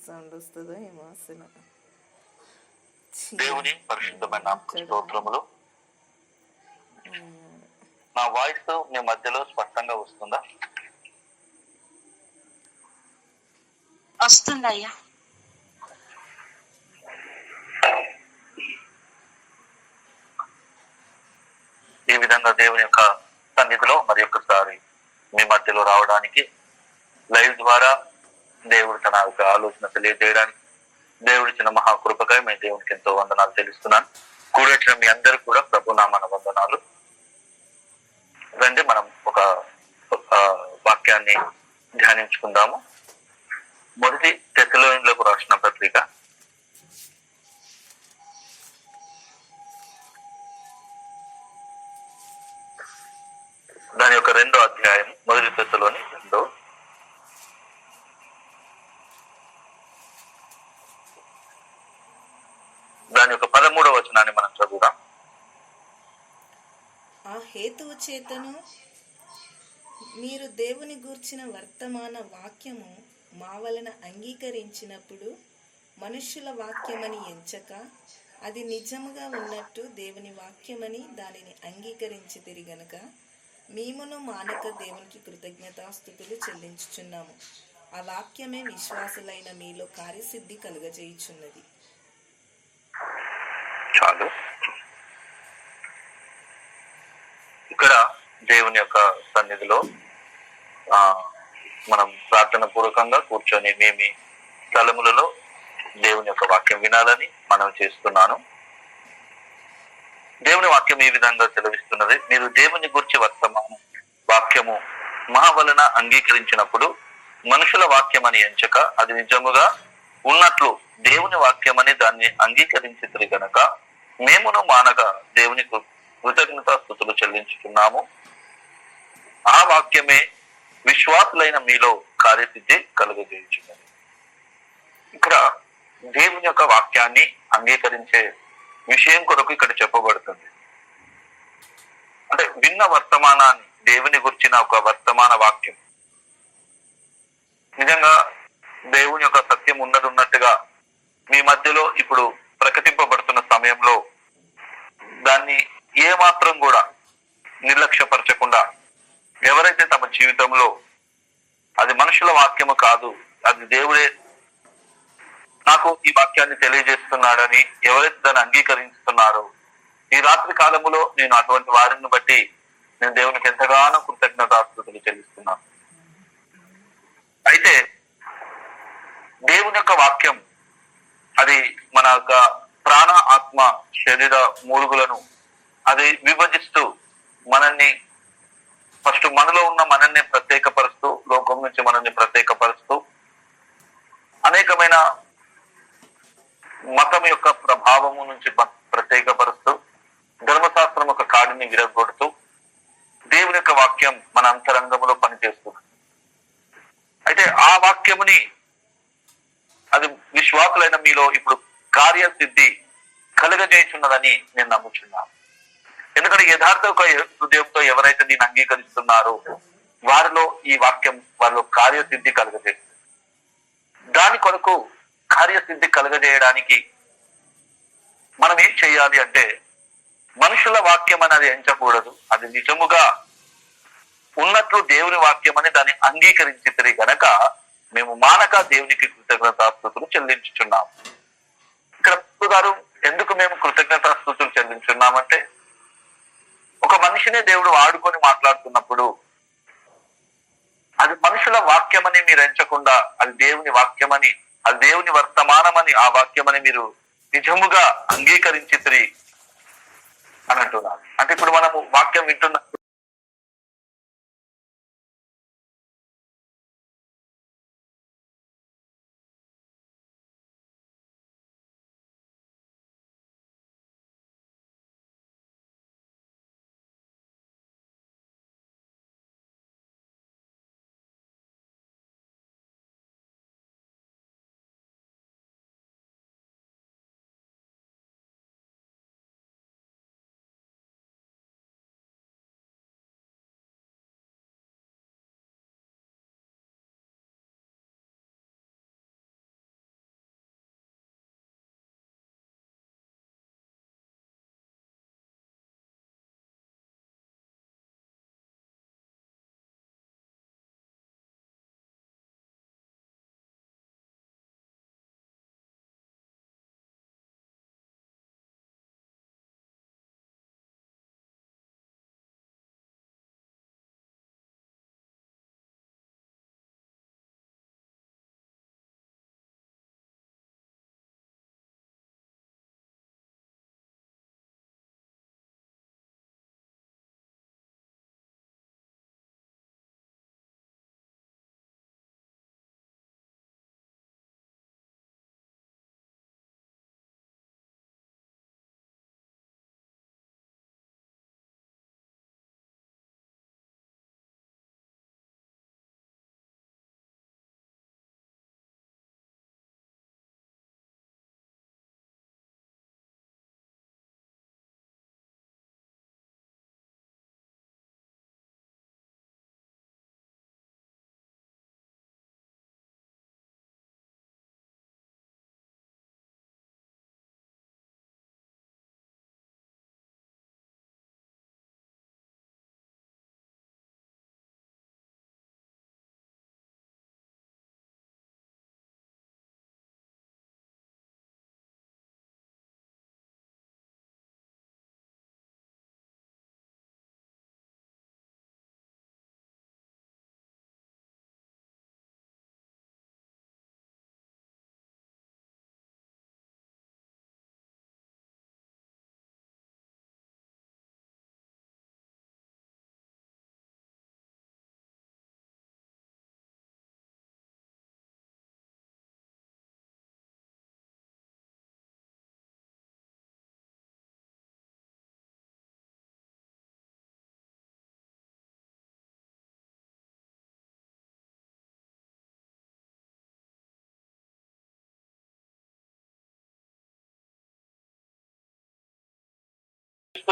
Sound వస్తుందో ఏమో అసలు. దేవుని పరిశుద్ధమైన నామమునకు స్తోత్రములు. నా వాయిస్ మీ మధ్యలో స్పష్టంగా వస్తుందా? వస్తుందయ్యా. ఈ విధంగా దేవుని యొక్క సన్నిధిలో మరి ఒక్కసారి మీ మధ్యలో రావడానికి, లైవ్ ద్వారా దేవుడు తన యొక్క ఆలోచన తెలియజేయడానికి దేవుడిచ్చిన మహాకృపకై మీ దేవునికి ఎంతో వందనాలు తెలుస్తున్నాను. కూడొచ్చిన మీ అందరూ కూడా ప్రభు నామన వందనాలు. రండి మనం ఒక వాక్యాన్ని ధ్యానించుకుందాము. మొదటి తెస్సలోనియులకు రాసిన పత్రిక దాని యొక్క 2వ అధ్యాయం, మొదటి తెస్సలోని 2 దాని యొక్క 13వ వచనాన్ని మనం చదువుదాం. ఆ హేతువు చేతను మీరు దేవుని గూర్చిన వర్తమాన వాక్యము మా వలన అంగీకరించినప్పుడు మనుష్యుల వాక్యమని ఎంచక అది నిజముగా ఉన్నట్టు దేవుని వాక్యమని దానిని అంగీకరించితిరి గనుక మేమును మానక దేవునికి కృతజ్ఞతాస్తుతులు చెల్లించుచున్నాము. ఆ వాక్యమే విశ్వాసులైన మీలో కార్యసిద్ధి కలుగజేయుచున్నది. చాలు. ఇక్కడ దేవుని యొక్క సన్నిధిలో మనం ప్రార్థన పూర్వకంగా కూర్చొని మేమి స్థలములలో దేవుని యొక్క వాక్యం వినాలని మనం చేస్తున్నాను. దేవుని వాక్యం ఈ విధంగా సెలవిస్తున్నది, మీరు దేవుని గురించి వర్తమానం వాక్యము మా వలన అంగీకరించినప్పుడు మనుషుల వాక్యమని ఎంచక అది నిజముగా ఉన్నట్లు దేవుని వాక్యమని దాన్ని అంగీకరించితిరి గనక మేమును మానగా దేవుని కృతజ్ఞతాస్తుతులు చెల్లించుతున్నాము. ఆ వాక్యమే విశ్వాసులైన మీలో కార్యసిద్ధి కలుగజేయుచున్నది. ఇక్కడ దేవుని యొక్క వాక్యాన్ని అంగీకరించే విషయం కొరకు ఇక్కడ చెప్పబడుతుంది. అంటే విన్న వర్తమానాన్ని, దేవుని గురించిన ఒక వర్తమాన వాక్యం, నిజంగా దేవుని యొక్క సత్యం ఉన్నట్టుగా మీ మధ్యలో ఇప్పుడు ప్రకటింపబడుతున్న సమయంలో దాన్ని ఏ మాత్రం కూడా నిర్లక్ష్యపరచకుండా, ఎవరైతే తమ జీవితంలో అది మనుషుల వాక్యము కాదు, అది దేవుడే నాకు ఈ వాక్యాన్ని తెలియజేస్తున్నాడని ఎవరైతే దాన్ని అంగీకరిస్తున్నారో, ఈ రాత్రి కాలములో నేను అటువంటి వారిని బట్టి నేను దేవునికి ఎంతగానో కృతజ్ఞతాస్తుతులు చెల్లిస్తున్నాను. అయితే దేవుని యొక్క వాక్యం అది మన యొక్క ప్రాణ, ఆత్మ, శరీర మూలుగులను అది విభజిస్తూ మనల్ని ఫస్ట్ మనలో ఉన్న మనల్ని ప్రత్యేకపరుస్తూ, లోకం నుంచి మనల్ని ప్రత్యేకపరుస్తూ, అనేకమైన మతం యొక్క ప్రభావము నుంచి ప్రత్యేకపరుస్తూ, ధర్మశాస్త్రం యొక్క కాడిని విరగొడుతూ దేవుని యొక్క వాక్యం మన అంతరంగంలో పనిచేస్తుంది. అయితే ఆ వాక్యముని అది విశ్వాసులైన మీలో ఇప్పుడు కార్యసిద్ధి కలుగజేయుచున్నదని నేను నమ్ముచున్నాను. ఎందుకంటే యథార్థ హృదయంతో ఎవరైతే దీన్ని అంగీకరిస్తున్నారో వారిలో ఈ వాక్యం వారిలో కార్యసిద్ధి కలుగజేస్తుంది. దాని కొరకు కార్యసిద్ధి కలుగజేయడానికి మనం ఏం చేయాలి అంటే, మనుషుల వాక్యం అనేది ఎంచకూడదు, అది నిజముగా ఉన్నట్లు దేవుని వాక్యం అని దాన్ని అంగీకరించితిరి గనక మేము మానక దేవునికి కృతజ్ఞతాస్తుతులు చెల్లించుచున్నాము. ఇక్కడ గారు ఎందుకు మేము కృతజ్ఞతాస్తుతులు చెల్లించున్నామంటే, ఒక మనిషినే దేవుడు వాడుకొని మాట్లాడుతున్నప్పుడు అది మనుషుల వాక్యమని మీరు ఎంచకుండా అది దేవుని వాక్యమని, అది దేవుని వర్తమానమని, ఆ వాక్యమని మీరు నిజముగా అంగీకరించితిరి అని అంటున్నారు. అంటే ఇప్పుడు మనము వాక్యం వింటున్న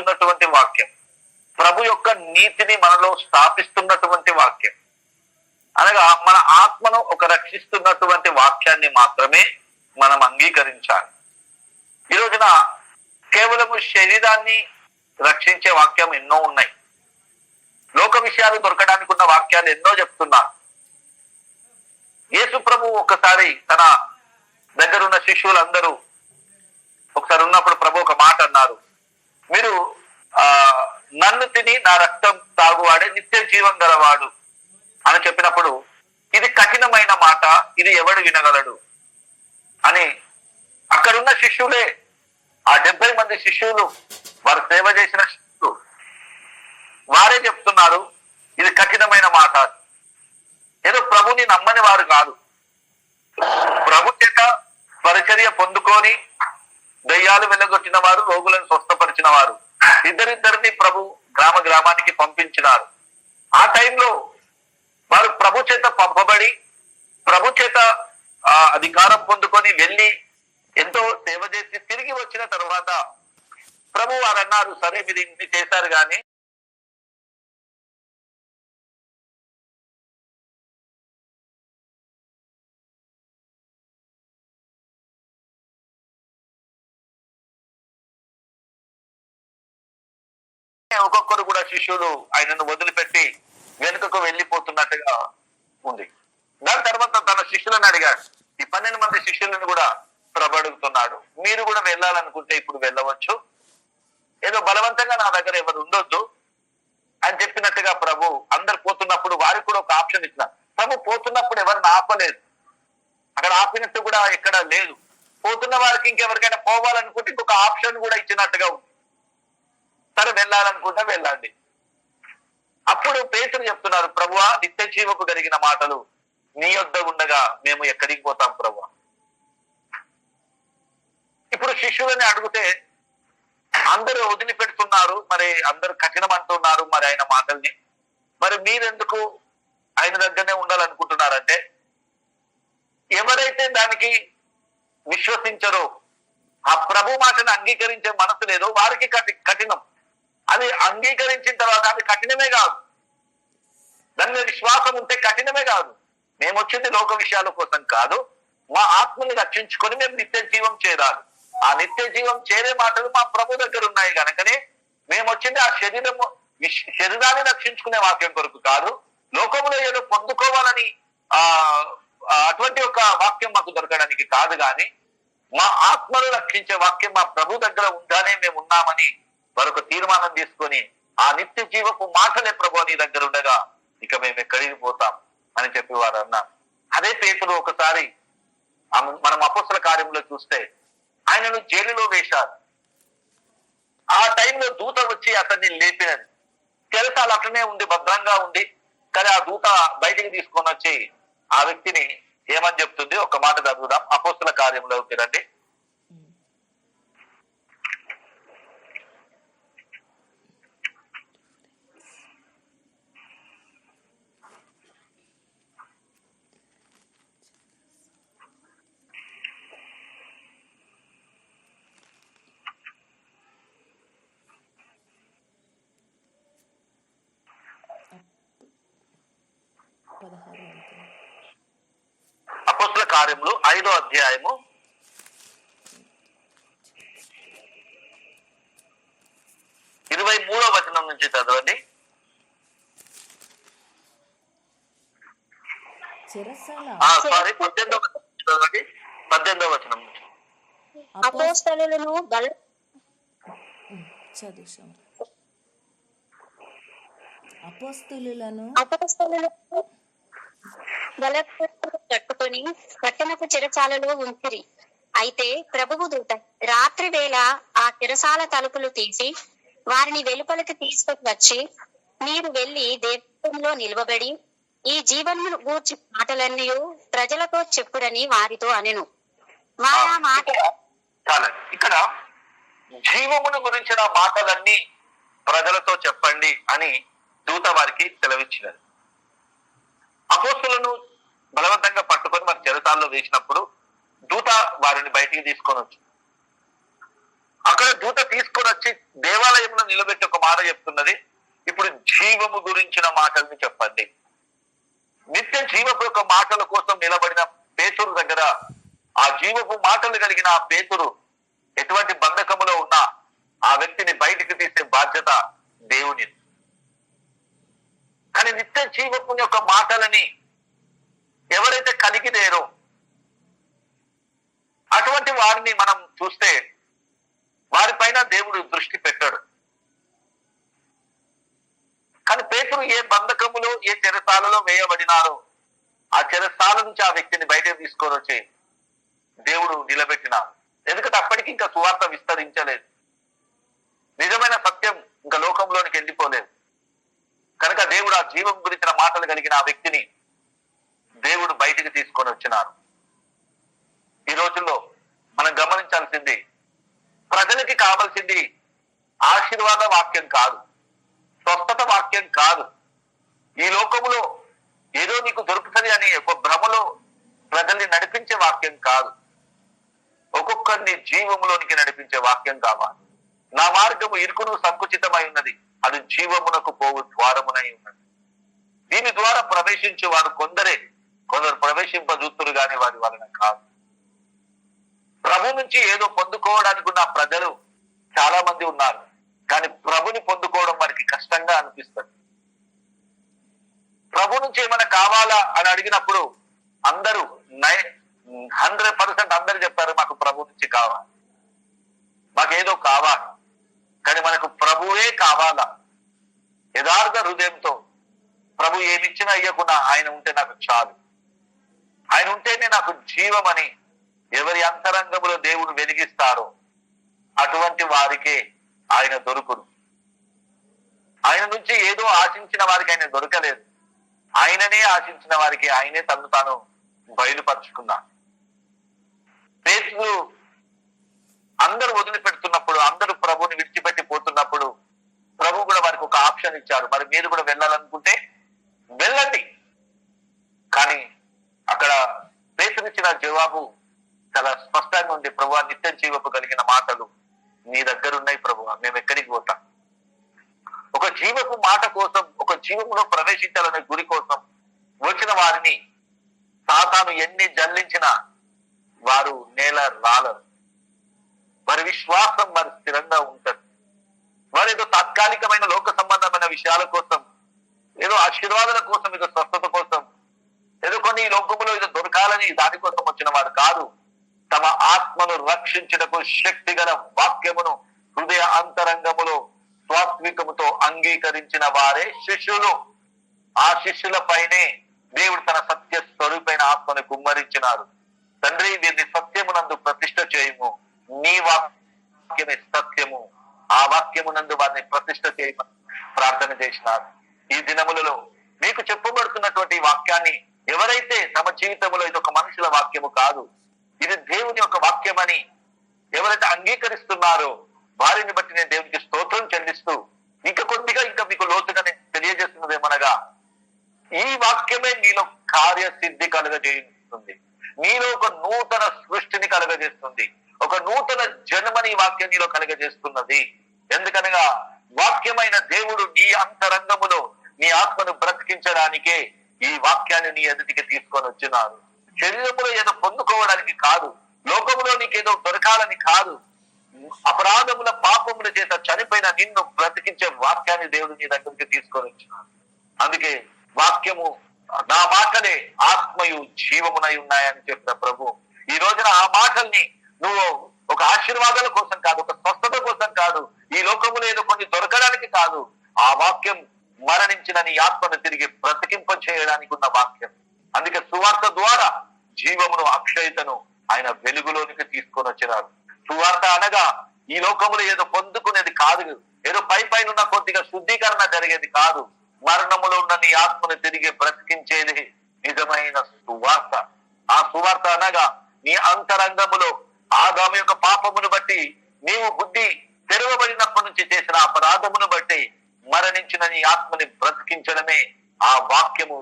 చెప్తున్నటువంటి వాక్యం, ప్రభు యొక్క నీతిని మనలో స్థాపిస్తున్నటువంటి వాక్యం, అనగా మన ఆత్మను ఒక రక్షిస్తున్నటువంటి వాక్యాన్ని మాత్రమే మనం అంగీకరించాలి. ఈ రోజున కేవలము శరీరాన్ని రక్షించే వాక్యం ఎన్నో ఉన్నాయి. లోక విషయాలు దొరకడానికి ఉన్న వాక్యాలు ఎన్నో చెప్తున్నారు. యేసు ప్రభు ఒకసారి తన దగ్గర ఉన్న శిష్యులందరూ ఒకసారి ఉన్నప్పుడు ప్రభు ఒక మాట అన్నారు, మీరు నన్ను తిని నా రక్తం తాగువాడే నిత్య జీవం గలవాడు అని చెప్పినప్పుడు, ఇది కఠినమైన మాట, ఇది ఎవడు వినగలడు అని అక్కడున్న శిష్యులే, ఆ 70 మంది శిష్యులు, వారు సేవ చేసిన శిష్యులు, వారే చెప్తున్నారు ఇది కఠినమైన మాట. ఏదో ప్రభుని నమ్మని వారు కాదు, ప్రభు చేత పరిచర్య పొందుకొని దయ్యాలు వెలగొట్టిన వారు, రోగులను స్వస్థపరిచిన వారు, ఇద్దరిద్దరిని ప్రభు గ్రామ గ్రామానికి పంపించినారు. ఆ టైంలో వారు ప్రభు చేత పంపబడి ప్రభు చేత అధికారం పొందుకొని వెళ్ళి ఎంతో సేవ చేసి తిరిగి వచ్చిన తర్వాత ప్రభు వారు అన్నారు, సరే మీరు ఇన్ని చేశారు కానీ ఒక్కొక్కరు కూడా శిష్యులు ఆయనను వదిలిపెట్టి వెనుకకు వెళ్ళిపోతున్నట్టుగా ఉంది. దాని తర్వాత తన శిష్యులను అడిగాడు. ఈ 12 మంది శిష్యులను కూడా ప్రభు అడుగుతున్నాడు, మీరు కూడా వెళ్ళాలనుకుంటే ఇప్పుడు వెళ్ళవచ్చు, ఏదో బలవంతంగా నా దగ్గర ఎవరు ఉండొద్దు అని చెప్పినట్టుగా ప్రభు అందరు పోతున్నప్పుడు వారికి కూడా ఒక ఆప్షన్ ఇచ్చినారు. ప్రభు పోతున్నప్పుడు ఎవరిని ఆపలేదు, అక్కడ ఆపినట్టు కూడా ఎక్కడ లేదు. పోతున్న వారికి ఇంకెవరికైనా పోవాలనుకుంటే ఇంకొక ఆప్షన్ కూడా ఇచ్చినట్టుగా ఉంది. సరే వెళ్ళాలనుకుంటే వెళ్ళండి. అప్పుడు పేతురు చెప్తున్నారు, ప్రభువా నిత్య జీవకు కలిగిన మాటలు నీ యొద్ద ఉండగా మేము ఎక్కడికి పోతాం ప్రభువా. ఇప్పుడు శిష్యులని అడిగితే అందరూ వదిలిపెడుతున్నారు, మరి అందరూ కఠినం అంటున్నారు మరి ఆయన మాటల్ని, మరి మీరెందుకు ఆయన దగ్గరనే ఉండాలనుకుంటున్నారంటే, ఎవరైతే దానికి విశ్వసించరో, ఆ ప్రభు మాటను అంగీకరించే మనసు లేదో వారికి కఠినం. అది అంగీకరించిన తర్వాత అది కఠినమే కాదు, దాని మీద విశ్వాసం ఉంటే కఠినమే కాదు. మేము వచ్చింది లోక విషయాల కోసం కాదు, మా ఆత్మని రక్షించుకొని మేము నిత్య జీవం చేరాలి. ఆ నిత్య జీవం చేరే మాటలు మా ప్రభు దగ్గర ఉన్నాయి కనుకనే మేము వచ్చింది ఆ శరీరాన్ని రక్షించుకునే వాక్యం కొరకు కాదు, లోకంలో ఏదో పొందుకోవాలని అటువంటి ఒక వాక్యం మాకు దొరకడానికి కాదు, కానీ మా ఆత్మను రక్షించే వాక్యం మా ప్రభు దగ్గర ఉండానే మేము ఉన్నామని మరొక తీర్మానం తీసుకొని ఆ నిత్య జీవపు మాటలే ప్రభు నీ దగ్గర ఉండగా ఇక మేము ఎక్కడికి పోతాం అని చెప్పి వారు అన్నారు. అదే పేతురు ఒకసారి మనం అపొస్తల కార్యంలో చూస్తే ఆయనను జైలులో వేశారు. ఆ టైంలో దూత వచ్చి అతన్ని లేపినది. చెరసాల అట్లనే ఉంది, భద్రంగా ఉంది, కానీ ఆ దూత బయటికి తీసుకొని వచ్చి ఆ వ్యక్తిని ఏమని చెప్తుంది, ఒక మాట చదువుదాం. అపొస్తల కార్యంలోకి రండి. అపొస్తల కార్యములు 5వ అధ్యాయము 23వ వచనం నుంచి చదవండి. సారీ 18వ చదవండి, 18వ వచనం నుంచి. అపోస్తలులను కట్టుకొని పట్టణపు చెరసాలలో ఉంచిరి. అయితే ప్రభువు దూత రాత్రి వేళ ఆ చెరసాల తలుపులు తీసి వారిని వెలుపలికి తీసుకొని వచ్చి, మీరు వెళ్లి దేవాలయంలో నిలవబడి ఈ జీవమును గూర్చి మాటలన్నీ ప్రజలతో చెప్పుడని వారితో అనెను. వారా మాట ఇక్కడ జీవమును గురించిన మాటలన్నీ ప్రజలతో చెప్పండి అని దూత వారికి సెలవిచ్చినది. అపోస్తులను బలవంతంగా పట్టుకొని మరి చెరసాల్లో వేసినప్పుడు దూత వారిని బయటికి తీసుకొని వచ్చి, అక్కడ దూత తీసుకొని వచ్చి దేవాలయంలో నిలబెట్టి ఒక మాట చెప్తున్నది, ఇప్పుడు జీవము గురించిన మాటల్ని చెప్పండి. నిత్య జీవపు యొక్క మాటల కోసం నిలబడిన పేతురు దగ్గర ఆ జీవపు మాటలు కలిగిన ఆ పేతురు ఎటువంటి బంధకములో ఉన్నా ఆ వ్యక్తిని బయటికి తీసే బాధ్యత దేవుని. కానీ నిత్య జీవపు యొక్క మాటలని ఎవరైతే కలిగిలేరో అటువంటి వారిని మనం చూస్తే వారిపైన దేవుడు దృష్టి పెట్టాడు. కానీ పేతురు ఏ బంధకములో ఏ చెరసాలలో వేయబడినారో ఆ చెరసాల నుంచి ఆ వ్యక్తిని బయటకు తీసుకొని వచ్చి దేవుడు నిలబెట్టినారు. ఎందుకంటే అప్పటికి ఇంకా సువార్త విస్తరించలేదు, నిజమైన సత్యం ఇంకా లోకంలోనికి వెళ్ళిపోలేదు. కనుక దేవుడు ఆ జీవం గురించిన మాటలు కలిగిన ఆ వ్యక్తిని దేవుడు బయటికి తీసుకొని వచ్చినారు. ఈ రోజుల్లో మనం గమనించాల్సింది, ప్రజలకి కావాల్సింది ఆశీర్వాద వాక్యం కాదు, స్వస్థత వాక్యం కాదు. ఈ లోకములో ఏదో నీకు దొరుకుతుంది అని ఒక భ్రమలో ప్రజల్ని నడిపించే వాక్యం కాదు, ఒక్కొక్కరిని జీవములోనికి నడిపించే వాక్యం కావాలి. నా మార్గము ఇరుకును సంకుచితమై ఉన్నది, అది జీవమునకు పోవు ద్వారమునై ఉన్నది. దీని ద్వారా ప్రవేశించే వారు కొందరే, కొందరు ప్రవేశింపజూతురు గాని వారి వలన కాదు. ప్రభు నుంచి ఏదో పొందుకోవడానికి ఉన్న ప్రజలు చాలా మంది ఉన్నారు, కానీ ప్రభుని పొందుకోవడం మనకి కష్టంగా అనిపిస్తుంది. ప్రభు నుంచి ఏమైనా కావాలా అని అడిగినప్పుడు అందరూ 100% అందరు చెప్పారు మాకు ప్రభు నుంచి కావాలి, మాకేదో కావాలి. కానీ మనకు ప్రభువే కావాలా? యథార్థ హృదయంతో ప్రభు ఏమిచ్చినా ఇయ్యకుండా ఆయన ఉంటే నాకు చాలు, ఆయన ఉంటేనే నాకు జీవమని ఎవరి అంతరంగంలో దేవుడు వెలిగిస్తారో అటువంటి వారికే ఆయన దొరుకుడు. ఆయన నుంచి ఏదో ఆశించిన వారికి ఆయన దొరకలేదు, ఆయననే ఆశించిన వారికి ఆయనే తను తాను బయలుపరుచుకున్నాడు. పేతురు అందరూ వదిలిపెడుతున్నప్పుడు, అందరూ ప్రభుని విడిచిపెట్టి పోతున్నప్పుడు ప్రభు కూడా వారికి ఒక ఆప్షన్ ఇచ్చారు, మరి మీరు కూడా వెళ్ళాలనుకుంటే వెళ్ళండి. కానీ అక్కడ పేతురిచ్చిన జవాబు చాలా స్పష్టంగా ఉంది, ప్రభువా నిత్య జీవపు కలిగిన మాటలు నీ దగ్గర ఉన్నాయి ప్రభువా, మేము ఎక్కడికి పోతాం? ఒక జీవపు మాట కోసం, ఒక జీవములో ప్రవేశించాలనే గురి కోసం వచ్చిన వారిని సాతాను ఎన్ని జల్లించినా వారు నేల రాలరు. వారి విశ్వాసం వారి స్థిరంగా ఉంటుంది. వారు ఏదో తాత్కాలికమైన లోక సంబంధమైన విషయాల కోసం, ఏదో ఆశీర్వాదాల కోసం, ఏదో స్వస్థత కోసం, ఏదో కొన్ని ఈ లోకములో ఏదో దొరకాలని దానికోసం వచ్చిన వారు కాదు. తమ ఆత్మను రక్షించుటకు శక్తి గల వాక్యమును హృదయ అంతరంగములో స్వాత్వికముతో అంగీకరించిన వారే శిష్యులు. ఆ శిష్యుల పైనే దేవుడు తన సత్య స్వరూపైన ఆత్మను కుమ్మరించినారు. తండ్రి, వీరిని సత్యమునందు ప్రతిష్ఠ చేయము, నీ వాక్యమే సత్యము, ఆ వాక్యమునందు వారిని ప్రతిష్ఠ చేయమని ప్రార్థన చేసినారు. ఈ దినములలో మీకు చెప్పబడుతున్నటువంటి వాక్యాన్ని ఎవరైతే తమ జీవితంలో ఇది ఒక మనుషుల వాక్యము కాదు, ఇది దేవుని యొక్క వాక్యం అని ఎవరైతే అంగీకరిస్తున్నారో వారిని బట్టి నేను దేవునికి స్తోత్రం చెల్లిస్తూ ఇంకా కొద్దిగా ఇంకా మీకు లోతుగా నేను తెలియజేస్తున్నది ఏమనగా, ఈ వాక్యమే నీలో కార్యసిద్ధి కలుగజేస్తుంది, నీలో ఒక నూతన సృష్టిని కలుగజేస్తుంది, ఒక నూతన జన్మని ఈ వాక్యం నీలో కలుగజేస్తున్నది. ఎందుకనగా వాక్యమైన దేవుడు నీ అంతరంగములో నీ ఆత్మను బ్రతికించడానికే ఈ వాక్యాన్ని నీ ఎదుటికి తీసుకొని వచ్చినారు. శరీరములో ఏదో పొందుకోవడానికి కాదు, లోకములో నీకేదో దొరకాలని కాదు, అపరాధముల పాపముల చేత చనిపోయిన నిన్ను బ్రతికించే వాక్యాన్ని దేవుడు నీ దగ్గరికి తీసుకొని వచ్చినాడు. అందుకే వాక్యము నా మాటలే ఆత్మయు జీవమునై ఉన్నాయని చెప్పిన ప్రభు, ఈ రోజున ఆ మాటల్ని నువ్వు ఒక ఆశీర్వాదాల కోసం కాదు, ఒక స్వస్థత కోసం కాదు, ఈ లోకములో ఏదో కొన్ని దొరకడానికి కాదు, ఆ వాక్యం మరణించిన నీ ఆత్మను తిరిగి బ్రతికింప చేయడానికి ఉన్న వాక్యం. అందుకే సువార్త ద్వారా జీవమును, అక్షయతను ఆయన వెలుగులోనికి తీసుకొని వచ్చినారు. సువార్త అనగా ఈ లోకములో ఏదో పొందుకునేది కాదు, ఏదో పైన ఉన్న కొద్దిగా శుద్ధీకరణ జరిగేది కాదు, మరణములో ఉన్న నీ ఆత్మను తిరిగి బ్రతికించేది నిజమైన సువార్త. ఆ సువార్త అనగా నీ అంతరంగములో ఆదాము యొక్క పాపమును బట్టి నీవు బుద్ధి తెరవబడినప్పటి నుంచి చేసిన అపరాధమును బట్టి మరణించిన నీ ఆత్మని బ్రతికించడమే ఆ వాక్యము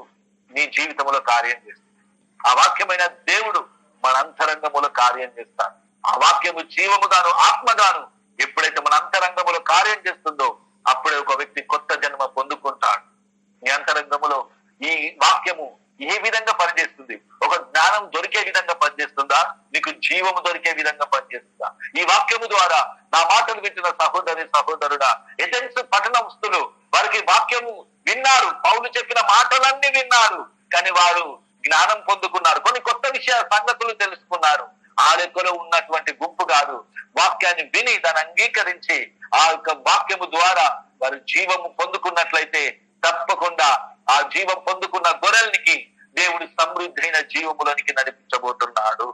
నీ జీవితంలో కార్యం చేస్తుంది. ఆ వాక్యమైన దేవుడు మన అంతరంగములో కార్యం చేస్తాడు. ఆ వాక్యము జీవముగాను ఆత్మగాను ఎప్పుడైతే ఎప్పుడైతే మన అంతరంగములో కార్యం చేస్తుందో అప్పుడే ఒక వ్యక్తి కొత్త జన్మ పొందుకుంటాడు. మీ అంతరంగములో ఈ వాక్యము ఏ విధంగా పనిచేస్తుంది? ఒక జ్ఞానం దొరికే విధంగా పనిచేస్తుందా? నీకు జీవము దొరికే విధంగా పనిచేస్తుందా? ఈ వాక్యము ద్వారా నా మాటలు వింటున్న సహోదరి సహోదరుడా, ఎథెన్స్ పట్టణస్థులు వారికి వాక్యము విన్నారు, పౌలు చెప్పిన మాటలన్నీ విన్నారు, కానీ వారు జ్ఞానం పొందుకున్నారు, కొన్ని కొత్త సంగతులు తెలుసుకున్నారు. ఆ లెక్కలో ఉన్నటువంటి గుంపు కాదు, వాక్యాన్ని విని దాన్ని అంగీకరించి ఆ యొక్క వాక్యము ద్వారా వారు జీవము పొందుకున్నట్లయితే తప్పకుండా ఆ జీవం పొందుకున్న గొర్రెలనికి దేవుడు సమృద్ధి అయిన జీవములోనికి నడిపించబోతున్నాడు.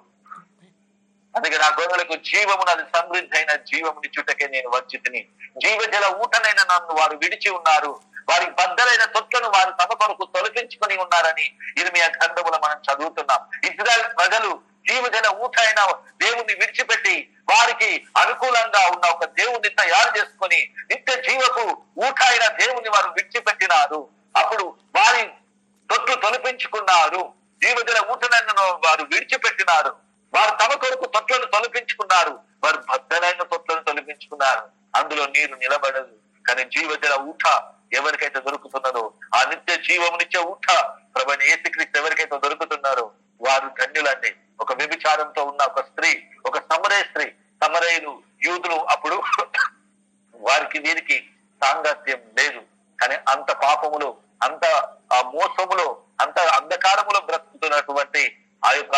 అందుకే నా గొర్రెలకు జీవమును, అది సమృద్ధి అయిన జీవముని చుట్టకే నేను వచ్చి తిని జీవజల ఊటనైన నన్ను వారు విడిచి ఉన్నారు, వారి బద్దలైన తొట్లను వారు తమ కొరకు తొలగించుకొని ఉన్నారని ఇర్మియా గ్రంథములో మనం చదువుతున్నాం. ఇశ్రాయేలు ప్రజలు జీవజల ఊట అయిన దేవుణ్ణి విడిచిపెట్టి వారికి అనుకూలంగా ఉన్న ఒక దేవుణ్ణి తయారు చేసుకొని నిత్య జీవకు ఊట అయిన దేవుణ్ణి వారు విడిచిపెట్టినారు. అప్పుడు వారి తొట్లు తొలిపించుకున్నారు, జీవజల ఊటనైన వారు విడిచిపెట్టినారు, వారు తమ కొరకు తొట్లను తొలిపించుకున్నారు, వారు బద్దలైన తొట్లను తొలిపించుకున్నారు. అందులో నీరు నిలబడదు. కానీ జీవజల ఊట ఎవరికైతే దొరుకుతున్నదో, ఆ నిత్య జీవమునిచ్చే ఊట ప్రభువైన యేసుక్రీస్తు ఎవరికైతే దొరుకుతున్నారో వారు ధన్యులండి. ఒక వ్యభిచారంతో ఉన్న ఒక స్త్రీ, ఒక సమరయ స్త్రీ, సమరయులు యూదులు అప్పుడు వారికి వీరికి సాంగత్యం లేదు, కానీ అంత పాపములో, అంత ఆ మోసములో, అంత అంధకారములో బ్రతుకుతున్నటువంటి ఆ యొక్క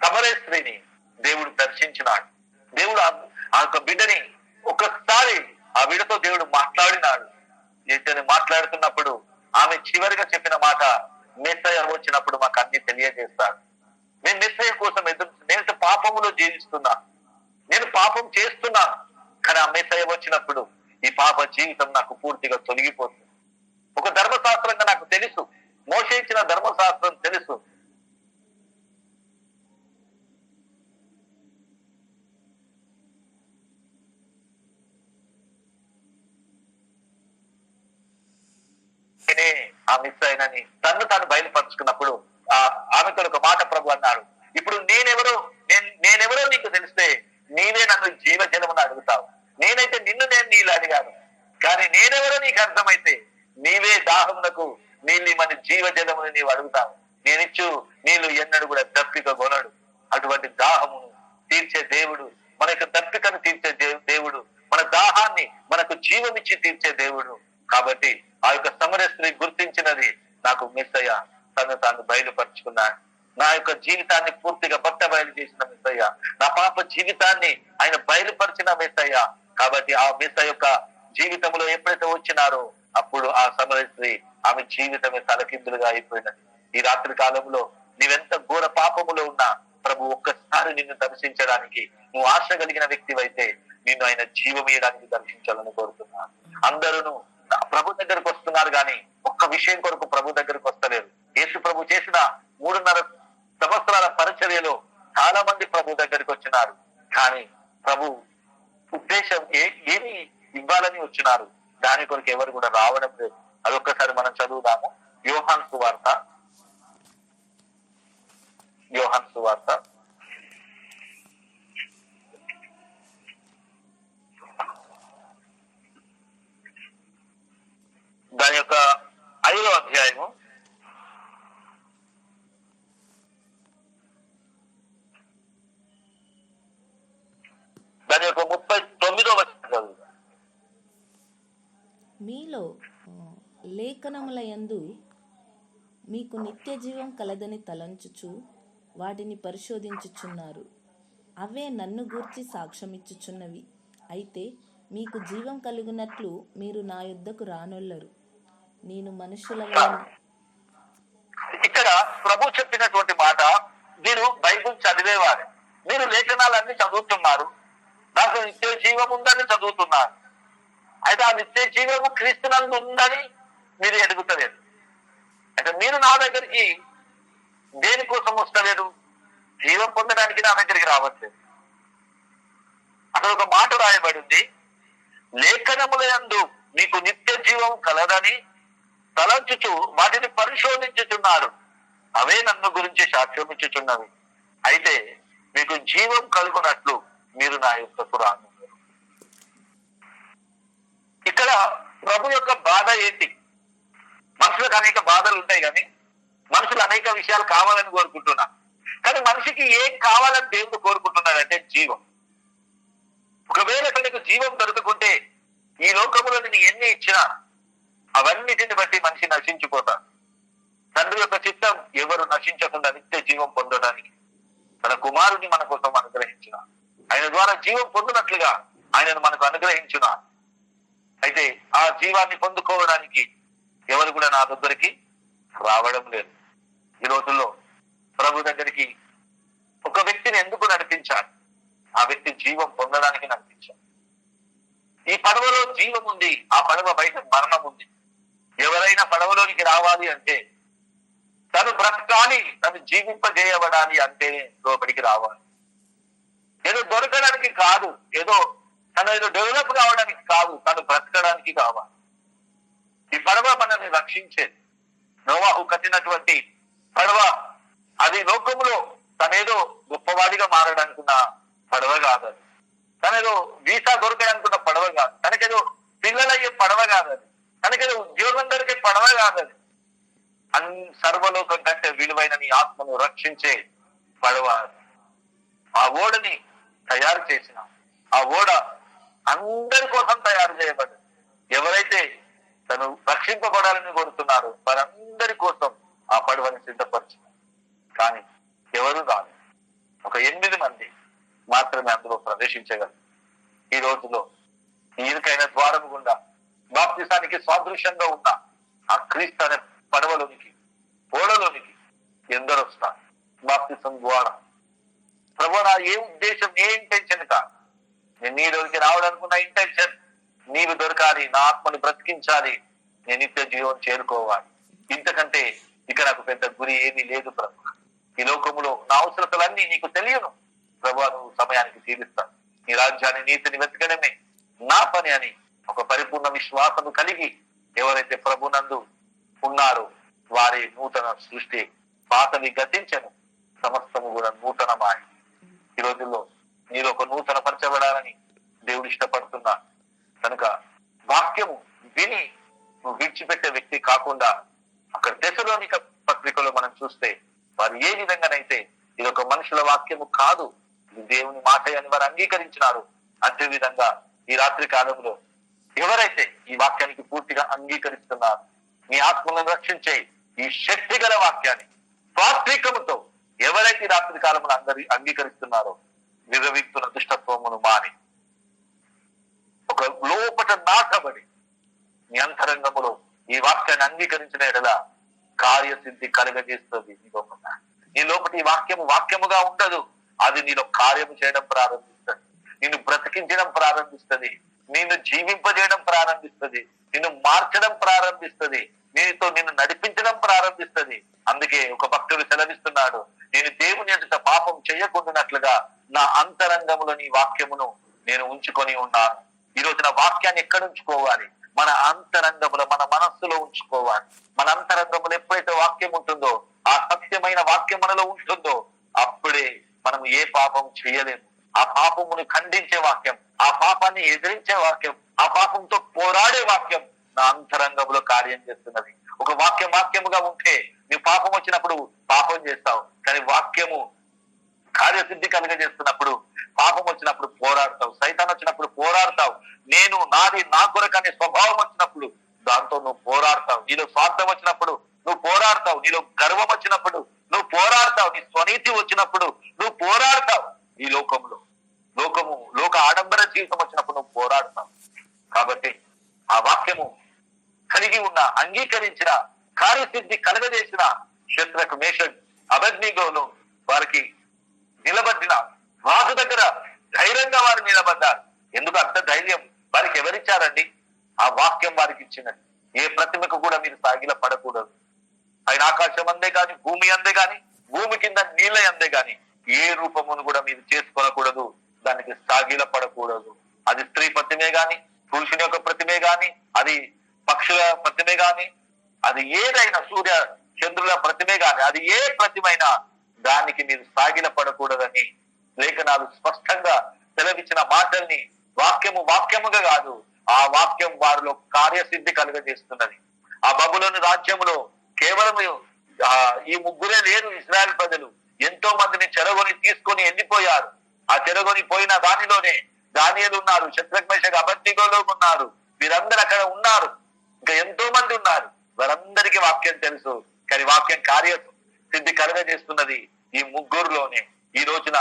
సమరయ స్త్రీని దేవుడు దర్శించినాడు. దేవుడు ఆ యొక్క బిడ్డని ఒకసారి ఆ బిడ్డతో దేవుడు మాట్లాడినాడు. మాట్లాడుతున్నప్పుడు ఆమె చివరిగా చెప్పిన మాట, మెస్సయ్య వచ్చినప్పుడు మాకు అన్ని తెలియజేస్తాడు. నేను మెస్సయ్య కోసం నేను పాపములో జీవిస్తున్నా, నేను పాపం చేస్తున్నాను, కానీ ఆ మెస్సయ్య వచ్చినప్పుడు ఈ పాప జీవితం నాకు పూర్తిగా తొలగిపోతుంది. ఒక ధర్మశాస్త్రంగా నాకు తెలుసు, మోషే ఇచ్చిన ధర్మశాస్త్రం తెలుసు. ఆ మిస్ అయినని తను తాను బయలుపరుచుకున్నప్పుడు ఆమెతో ఒక మాట ప్రభు అన్నాడు, ఇప్పుడు నేనెవరో నీకు తెలిస్తే నీవే నన్ను జీవజలమును అడుగుతావు. నేనైతే నిన్ను నేను నీళ్ళు అడిగాను, కానీ నేనెవరో నీకు అర్థమైతే నీవే దాహమునకు నీళ్ళు మన జీవజలమును నీవు అడుగుతావు. నేనిచ్చు నీళ్లు ఎన్నడూ కూడా దప్పిక కొనడు. అటువంటి దాహమును తీర్చే దేవుడు, మన యొక్క దప్పికను తీర్చే దేవుడు, మన దాహాన్ని మనకు జీవమిచ్చి తీర్చే దేవుడు. కాబట్టి ఆ యొక్క సమరయ స్త్రీ గుర్తించినది, నాకు మెస్సయ్య తను తాను బయలుపరుచుకున్నాడు, నా యొక్క జీవితాన్ని పూర్తిగా బట్ట బయలు చేసిన మెస్సయ్య, నా పాప జీవితాన్ని ఆయన బయలుపరిచిన మెస్సయ్య. కాబట్టి ఆ మెస్సయ్య యొక్క జీవితంలో ఎప్పుడైతే వచ్చినారో అప్పుడు ఆ సమరయ స్త్రీ ఆమె జీవితమే తలకిందులుగా అయిపోయినది. ఈ రాత్రి కాలంలో నీవెంత ఘోర పాపములో ఉన్నా ప్రభు ఒక్కసారి నిన్ను దర్శించడానికి నువ్వు ఆశ కలిగిన వ్యక్తివైతే నిన్ను ఆయన జీవమీయడానికి దర్శించాలని కోరుతున్నాను. అందరూ ప్రభు దగ్గరకు వస్తున్నారు, కానీ ఒక్క విషయం కొరకు ప్రభు దగ్గరకు వస్తలేరు. యేసు ప్రభు చేసిన 3.5 సంవత్సరాల పరిచర్యలో చాలా మంది ప్రభు దగ్గరికి వచ్చినారు, కానీ ప్రభు ఉద్దేశం ఏమి ఇవ్వాలని వచ్చినారు, దాని కొరకు ఎవరు కూడా రావడం లేదు. అదొక్కసారి మనం చదువుదాము. యోహాను సువార్త దాని యొక్క 5వ అధ్యాయము దాని యొక్క 39వ వచనం. మీలో లేఖనముల యందు మీకు నిత్య జీవం కలదని తలంచుచు వాటిని పరిశోధించుచున్నారు. అవే నన్ను గూర్చి సాక్ష్యమిచ్చుచున్నవి. అయితే మీకు జీవం కలుగునట్లు మీరు నా యొద్దకు రానొల్లరు. నేను మనుషుల ఇక్కడ ప్రభు చెప్పినటువంటి మాట, మీరు బైబుల్ చదివేవారు, మీరు లేఖనాలన్నీ చదువుతున్నారు, నాకు నిత్య జీవం ఉందని చదువుతున్నారు. అయితే ఆ నిత్య జీవము క్రీస్తునందు ఉందని మీరు ఎదుగుతలేరు. అయితే మీరు నా దగ్గరికి దేనికోసం వస్తలేరు? జీవం పొందడానికి నా దగ్గరికి రావట్లేదు. అక్కడ ఒక మాట రాయబడింది, లేఖనముల యందు మీకు నిత్య జీవం కలదని తలంచుచు వాటిని పరిశోధించుచున్నారు. అవే నన్ను గురించి సాక్ష్యం ఇచ్చుచున్నవి. అయితే మీకు జీవం కలుగునట్లు మీరు నా యొక్కకు రాను. ఇక్కడ ప్రభు యొక్క బాధ ఏంటి? మనుషులకు అనేక బాధలు ఉంటాయి కానీ మనుషులు అనేక విషయాలు కావాలని కోరుకుంటున్నారు. కానీ మనిషికి ఏం కావాలని దేవుడు కోరుకుంటున్నాడంటే జీవం. ఒకవేళ నీకు జీవం దొరకకుంటే ఈ లోకంలో నేను ఎన్ని ఇచ్చినా అవన్నిటిని బట్టి మనిషి నశించిపోతాడు. తండ్రి యొక్క చిత్తం ఎవరు నశించకుండా నిత్య జీవం పొందడానికి తన కుమారుని మన కోసం అనుగ్రహించిన, ఆయన ద్వారా జీవం పొందినట్లుగా ఆయనను మనకు అనుగ్రహించిన. అయితే ఆ జీవాన్ని పొందుకోవడానికి ఎవరు కూడా నా దగ్గరికి రావడం లేదు. ఈ రోజుల్లో ప్రభు దగ్గరికి ఒక వ్యక్తిని ఎందుకు నడిపించాలి? ఆ వ్యక్తి జీవం పొందడానికి నడిపించాలి. ఈ పడవలో జీవం ఉంది, ఆ పడవ బయట మరణం ఉంది. ఎవరైనా పడవలోనికి రావాలి అంటే తను బ్రతకాలి, తను జీవింపజేయబడాలి అంటేనే లోపలికి రావాలి. ఏదో దొరకడానికి కాదు, ఏదో డెవలప్ కావడానికి కాదు, తను బ్రతకడానికి కావాలి. ఈ పడవ మనల్ని రక్షించేది. నోవాహు కట్టినటువంటి పడవ అది లోకంలో తనేదో గొప్పవాడిగా మారడానుకున్న పడవ కాదు, అది తనేదో వీసా దొరకడానుకున్న పడవ కాదు, తనకేదో పిల్లలయ్యే పడవ కాదు, అది తనకేదో ఉద్యోగం దొరికే పడవ కాదు, అది సర్వలోకం కంటే విలువైన నీ ఆత్మను రక్షించే పడవ. ఆ ఓడని తయారు చేసిన ఆ ఓడ అందరి కోసం తయారు చేయబడింది. ఎవరైతే తను రక్షింపబడాలని కోరుతున్నారో వారందరి కోసం ఆ పడవని సిద్ధపరిచింది. కానీ ఎవరు రాదు, ఒక 8 మంది మాత్రమే అందులో ప్రవేశించగలరు. ఈ రోజులో ఇరుకైన ద్వారం గుండా బాప్తిసానికి సాదృశ్యంగా ఉన్న ఆ క్రీస్తు అనే పడవలోనికి, ఓడలోనికి ఎందరు వస్తారు బాప్తిసం ద్వారా. ప్రభు నా ఏ ఉద్దేశం, ఏ ఇంటెన్షన్ కాదు, నేను నీలోకి రావడానుకున్న ఇంటెన్షన్ నీవు దొరకాలి, నా ఆత్మని బ్రతికించాలి, నేను నిత్య జీవం చేరుకోవాలి. ఇంతకంటే ఇక నాకు పెద్ద గురి ఏమీ లేదు ప్రభు. ఈ లోకములో నా అవసరతలన్నీ నీకు తెలియను ప్రభు, నువ్వు సమయానికి తీరుస్తాను. నీ రాజ్యాన్ని, నీతిని వెతకడమే నా పని అని ఒక పరిపూర్ణ విశ్వాసము కలిగి ఎవరైతే ప్రభునందు ఉన్నారో వారి నూతన సృష్టి. పాతవి గతించను, సమస్తము కూడా నూతనమాయి. ఈ రోజుల్లో మీరు ఒక నూతన పరచబడాలని దేవుడు ఇష్టపడుతున్నా కనుక వాక్యము విని నువ్వు విడిచిపెట్టే వ్యక్తి కాకుండా, అక్కడ దశలోనిక పత్రికలో మనం చూస్తే వారు ఏ విధంగానైతే ఇది ఒక మనుషుల వాక్యము కాదు, ఇది దేవుని మాట అని వారు అంగీకరించినారు. అదే విధంగా ఈ రాత్రి కాలంలో ఎవరైతే ఈ వాక్యానికి పూర్తిగా అంగీకరిస్తున్నారు, మీ ఆత్మలను రక్షించే ఈ శక్తి గల వాక్యాన్ని సాత్వికముతో ఎవరైతే ఈ రాత్రి కాలంలో అంగీకరిస్తున్నారో విరవిస్తున్న దుష్టత్వమును మాని ఒక లోపట నాటబడి నీ అంతరంగములో ఈ వాక్యాన్ని అంగీకరించిన ఎడల కార్యసిద్ధి కలగజేస్తుంది. నీ లోపల ఈ వాక్యముగా ఉండదు, అది నీలో కార్యము చేయడం ప్రారంభిస్తుంది, నిన్ను బ్రతికించడం ప్రారంభిస్తుంది, నిన్ను జీవింపజేయడం ప్రారంభిస్తుంది, నిన్ను మార్చడం ప్రారంభిస్తుంది, నిన్ను నడిపించడం ప్రారంభిస్తుంది. అందుకే ఒక భక్తుడు సెలవిస్తున్నాడు, నేను దేవుని ఎదుట పాపం చేయకుండానట్లుగా నా అంతరంగములో నీ వాక్యమును నేను ఉంచుకొని ఉన్నాను. ఈ రోజు నా వాక్యాన్ని ఎక్కడ ఉంచుకోవాలి? మన అంతరంగములో, మన మనస్సులో ఉంచుకోవాలి. మన అంతరంగములో ఎప్పుడైతే వాక్యం ఉంటుందో, ఆ సత్యమైన వాక్యం మనలో ఉంటుందో, అప్పుడే మనం ఏ పాపం చేయలేము. ఆ పాపమును ఖండించే వాక్యం, ఆ పాపాన్ని ఎదిరించే వాక్యం, ఆ పాపంతో పోరాడే వాక్యం నా అంతరంగంలో కార్యం చేస్తున్నది. ఒక వాక్యముగా ఉంటే నువ్వు పాపం వచ్చినప్పుడు పాపం చేస్తావు, కానీ వాక్యము కార్యసిద్ధి కలుగజేస్తున్నప్పుడు పాపం వచ్చినప్పుడు పోరాడతావు, సైతాన్ వచ్చినప్పుడు పోరాడతావు, నేను నాది నా కొరకు అనే స్వభావం వచ్చినప్పుడు దాంతో నువ్వు పోరాడతావు, నీలో స్వార్థం వచ్చినప్పుడు నువ్వు పోరాడతావు, నీలో గర్వం వచ్చినప్పుడు నువ్వు పోరాడతావు, నీ స్వనీతి వచ్చినప్పుడు నువ్వు పోరాడతావు. ఈ లోక ఆడంబర జీవితం వచ్చినప్పుడు నువ్వు పోరాడతావు. కాబట్టి ఆ వాక్యము కలిగి ఉన్న, అంగీకరించిన, కార్యసిద్ధి కలగజేసిన శత్రుకు, మేషక్, అబేద్నెగోను వారికి నిలబడిన రాజు దగ్గర ధైర్యంగా వారు నిలబడ్డారు. ఎందుకు అంత ధైర్యం వారికి ఎవరిచ్చారండి? ఆ వాక్యం వారికి ఇచ్చినది. ఏ ప్రతిమకు కూడా మీరు సాగిల పడకూడదు. ఆయన ఆకాశం అందే గాని, భూమి అందే గాని, భూమి కింద నీళ్ళ అందే గాని ఏ రూపమును కూడా మీరు చేసుకోనకూడదు, దానికి సాగిల పడకూడదు. అది స్త్రీ ప్రతిమే గాని, పురుషుని యొక్క ప్రతిమే గాని, అది పక్షుల ప్రతిమే గాని, అది ఏదైనా సూర్య చంద్రుల ప్రతిమే గాని, అది ఏ ప్రతిమైనా దానికి మీరు సాగిల పడకూడదని లేఖనాలు స్పష్టంగా సెలవిచ్చిన మాటల్ని వాక్యముగా కాదు, ఆ వాక్యం వారిలో కార్యసిద్ధి కలుగజేస్తున్నది. ఆ బబులోని రాజ్యములో కేవలం ఈ ముగ్గురే లేరు. ఇశ్రాయేల్ ప్రజలు ఎంతో మందిని చెరగొని తీసుకొని వెళ్ళిపోయారు. ఆ చెరగొని పోయిన దానిలోనే దానియేలు ఉన్నారు, శద్రక్ మేషక్ అబేద్నెగోలో ఉన్నారు. వీరందరూ అక్కడ ఉన్నారు. ఇంకా ఎంతో మంది ఉన్నారు. వారందరికీ వాక్యం తెలుసు. కానీ వాక్యం కార్యసిద్ధి కలుగజేస్తున్నది ఈ ముగ్గురులోనే. ఈ రోజున